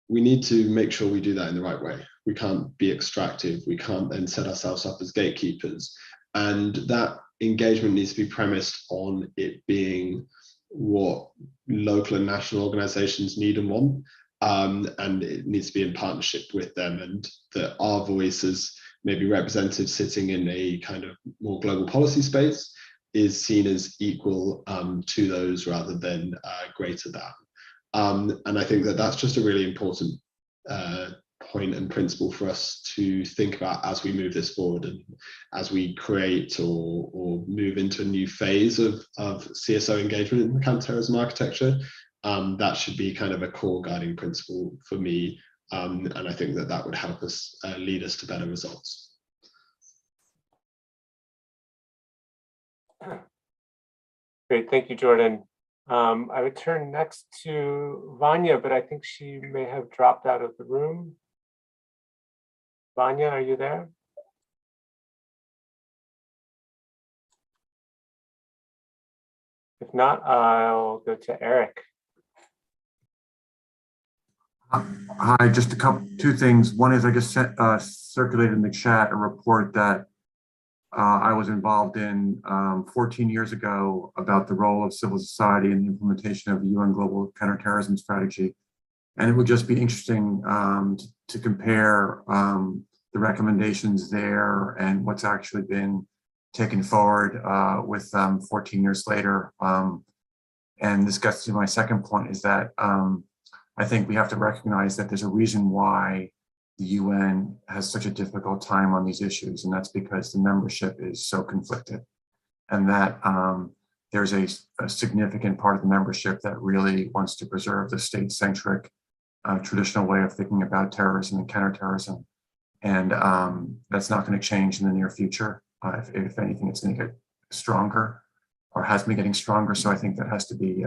we need to make sure we do that in the right way. We can't be extractive. We can't then set ourselves up as gatekeepers. And that engagement needs to be premised on it being what local and national organizations need and want. And it needs to be in partnership with them, and that our voices, maybe representatives sitting in a kind of more global policy space, is seen as equal to those rather than greater than. And I think that that's just a really important point and principle for us to think about as we move this forward, and as we create or move into a new phase of CSO engagement in the counterterrorism architecture. That should be kind of a core guiding principle for me, and I think that would help us lead us to better results. Great, thank you, Jordan. I would turn next to Vanya, but I think she may have dropped out of the room. Vanya, are you there? If not, I'll go to Eric. Hi, just two things. One is I just circulated in the chat a report that I was involved in 14 years ago about the role of civil society in the implementation of the UN Global Counterterrorism Strategy. And it would just be interesting to compare the recommendations there and what's actually been taken forward with 14 years later. And this gets to my second point, is that I think we have to recognize that there's a reason why the UN has such a difficult time on these issues, and that's because the membership is so conflicted, and that there's a significant part of the membership that really wants to preserve the state-centric traditional way of thinking about terrorism and counterterrorism, and that's not going to change in the near future. If anything, it's going to get stronger, or has been getting stronger. So I think that has to be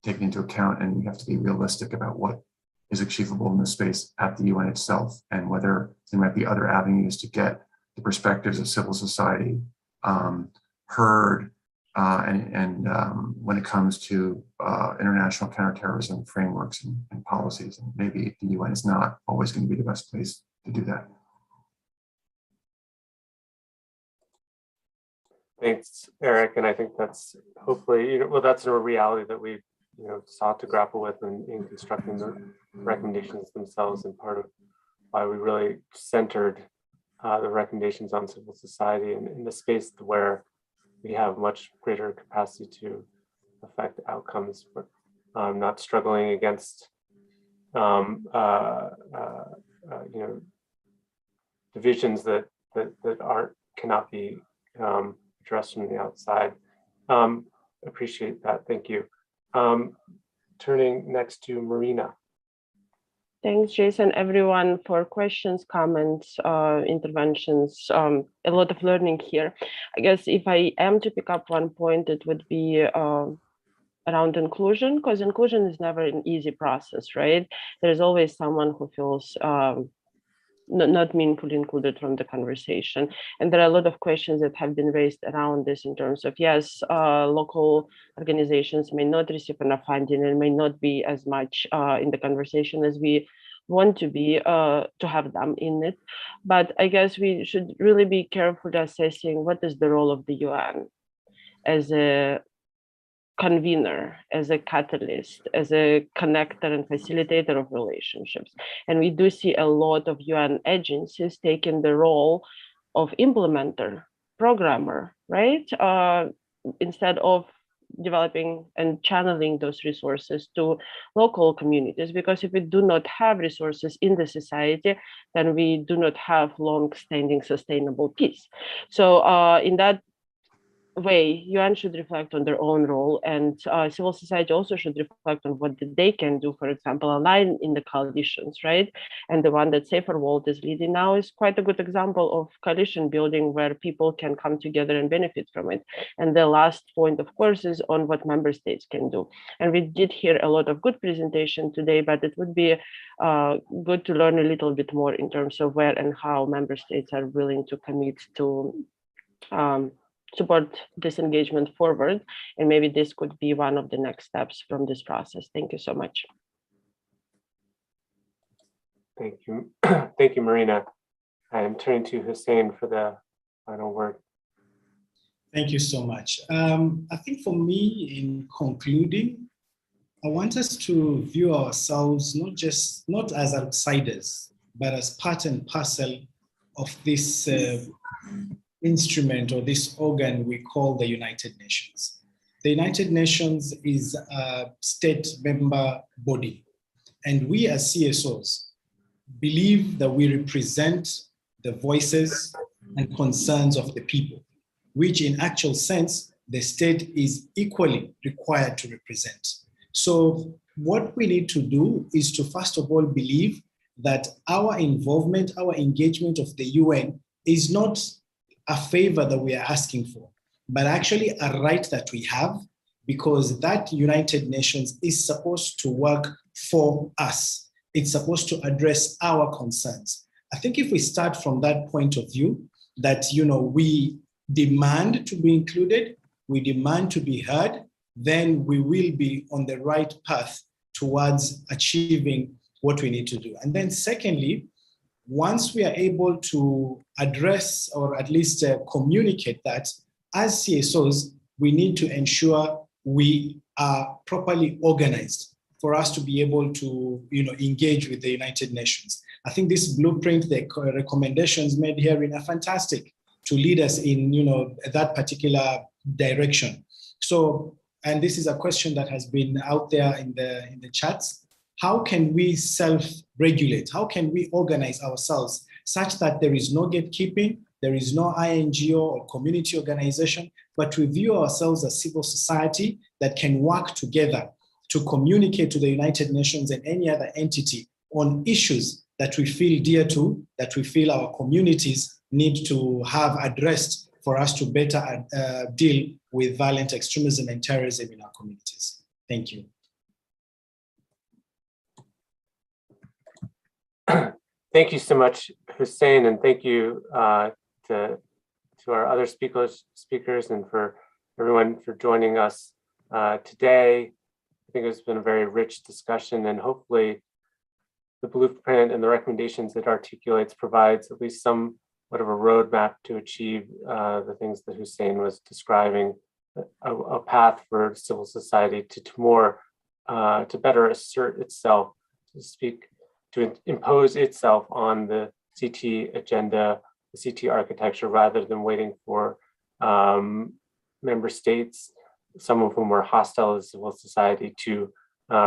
taken into account, and we have to be realistic about what is achievable in the space at the UN itself, and whether there might be other avenues to get the perspectives of civil society heard, and when it comes to international counterterrorism frameworks and policies. And maybe the UN is not always going to be the best place to do that. Thanks, Eric. And I think that's hopefully, well, that's a reality that we sought to grapple with in constructing the recommendations themselves, and part of why we really centered the recommendations on civil society in the space where we have much greater capacity to affect outcomes, but not struggling against divisions that cannot be addressed from the outside. Appreciate that. Thank you. Turning next to Marina. Thanks, Jason, everyone, for questions, comments, interventions. A lot of learning here. I guess if I am to pick up one point, it would be around inclusion, because inclusion is never an easy process, right? There's always someone who feels not meaningfully included from the conversation. And there are a lot of questions that have been raised around this in terms of, yes, local organizations may not receive enough funding and may not be as much in the conversation as we want to be, to have them in it. But I guess we should really be carefully assessing what is the role of the UN as a convener, as a catalyst, as a connector and facilitator of relationships. And we do see a lot of UN agencies taking the role of implementer, programmer, right? Instead of developing and channeling those resources to local communities, because if we do not have resources in the society, then we do not have long-standing sustainable peace. So in that way, UN should reflect on their own role, and civil society also should reflect on what they can do, for example, align in the coalitions, right? And the one that Safer World is leading now is quite a good example of coalition building where people can come together and benefit from it. And the last point, of course, is on what member states can do. And we did hear a lot of good presentation today, but it would be good to learn a little bit more in terms of where and how member states are willing to commit to support this engagement forward. And maybe this could be one of the next steps from this process. Thank you so much. Thank you. Thank you, Marina. I am turning to Hussein for the final word. Thank you so much. I think for me, in concluding, I want us to view ourselves not as outsiders, but as part and parcel of this instrument or this organ we call the United Nations. The United Nations is a state member body, and we as CSOs believe that we represent the voices and concerns of the people, which in actual sense, the state is equally required to represent. So what we need to do is to first of all believe that our involvement, our engagement of the UN is not a favor that we are asking for, but actually a right that we have, because that United Nations is supposed to work for us. It's supposed to address our concerns. I think if we start from that point of view, that we demand to be included, we demand to be heard, then we will be on the right path towards achieving what we need to do. And then secondly, once we are able to address or at least communicate that, as CSOs, we need to ensure we are properly organized for us to be able to engage with the United Nations. I think this blueprint, the recommendations made herein are fantastic to lead us in that particular direction. So, and this is a question that has been out there in the chats. How can we self-regulate? How can we organize ourselves such that there is no gatekeeping, there is no INGO or community organization, but we view ourselves as civil society that can work together to communicate to the United Nations and any other entity on issues that we feel dear to, that we feel our communities need to have addressed for us to better deal with violent extremism and terrorism in our communities. Thank you. thank you so much, Hussein, and thank you to our other speakers and for everyone for joining us today. I think it's been a very rich discussion, and hopefully the blueprint and the recommendations it articulates provides at least somewhat of a roadmap to achieve the things that Hussein was describing, a path for civil society to better assert itself, to impose itself on the CT agenda, the CT architecture, rather than waiting for member states, some of whom are hostile to civil society, to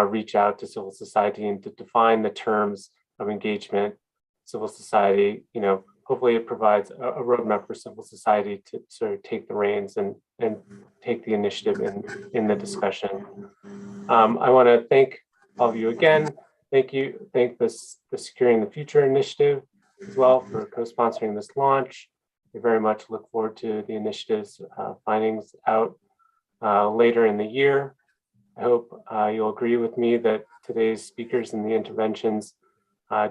reach out to civil society and to define the terms of engagement. Civil society, hopefully it provides a roadmap for civil society to sort of take the reins and take the initiative in the discussion. I want to thank all of you again. Thank the Securing the Future initiative as well for co-sponsoring this launch. We very much look forward to the initiative's findings out later in the year. I hope you'll agree with me that today's speakers and the interventions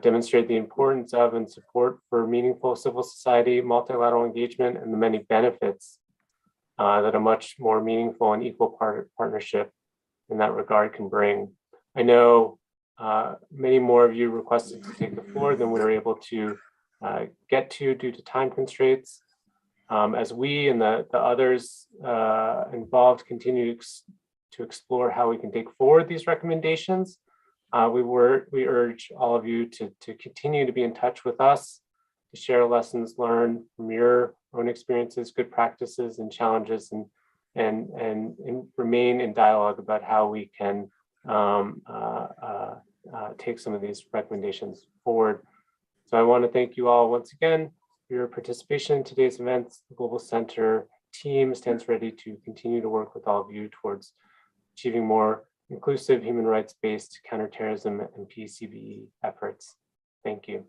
demonstrate the importance of and support for meaningful civil society multilateral engagement and the many benefits that a much more meaningful and equal partnership in that regard can bring. I know many more of you requested to take the floor than we were able to get to due to time constraints. As we and the others involved continue to explore how we can take forward these recommendations, we urge all of you to continue to be in touch with us, to share lessons learned from your own experiences, good practices, and challenges, and remain in dialogue about how we can take some of these recommendations forward. So I want to thank you all once again for your participation in today's events. The Global Center team stands ready to continue to work with all of you towards achieving more inclusive, human rights-based counterterrorism and PCVE efforts. Thank you.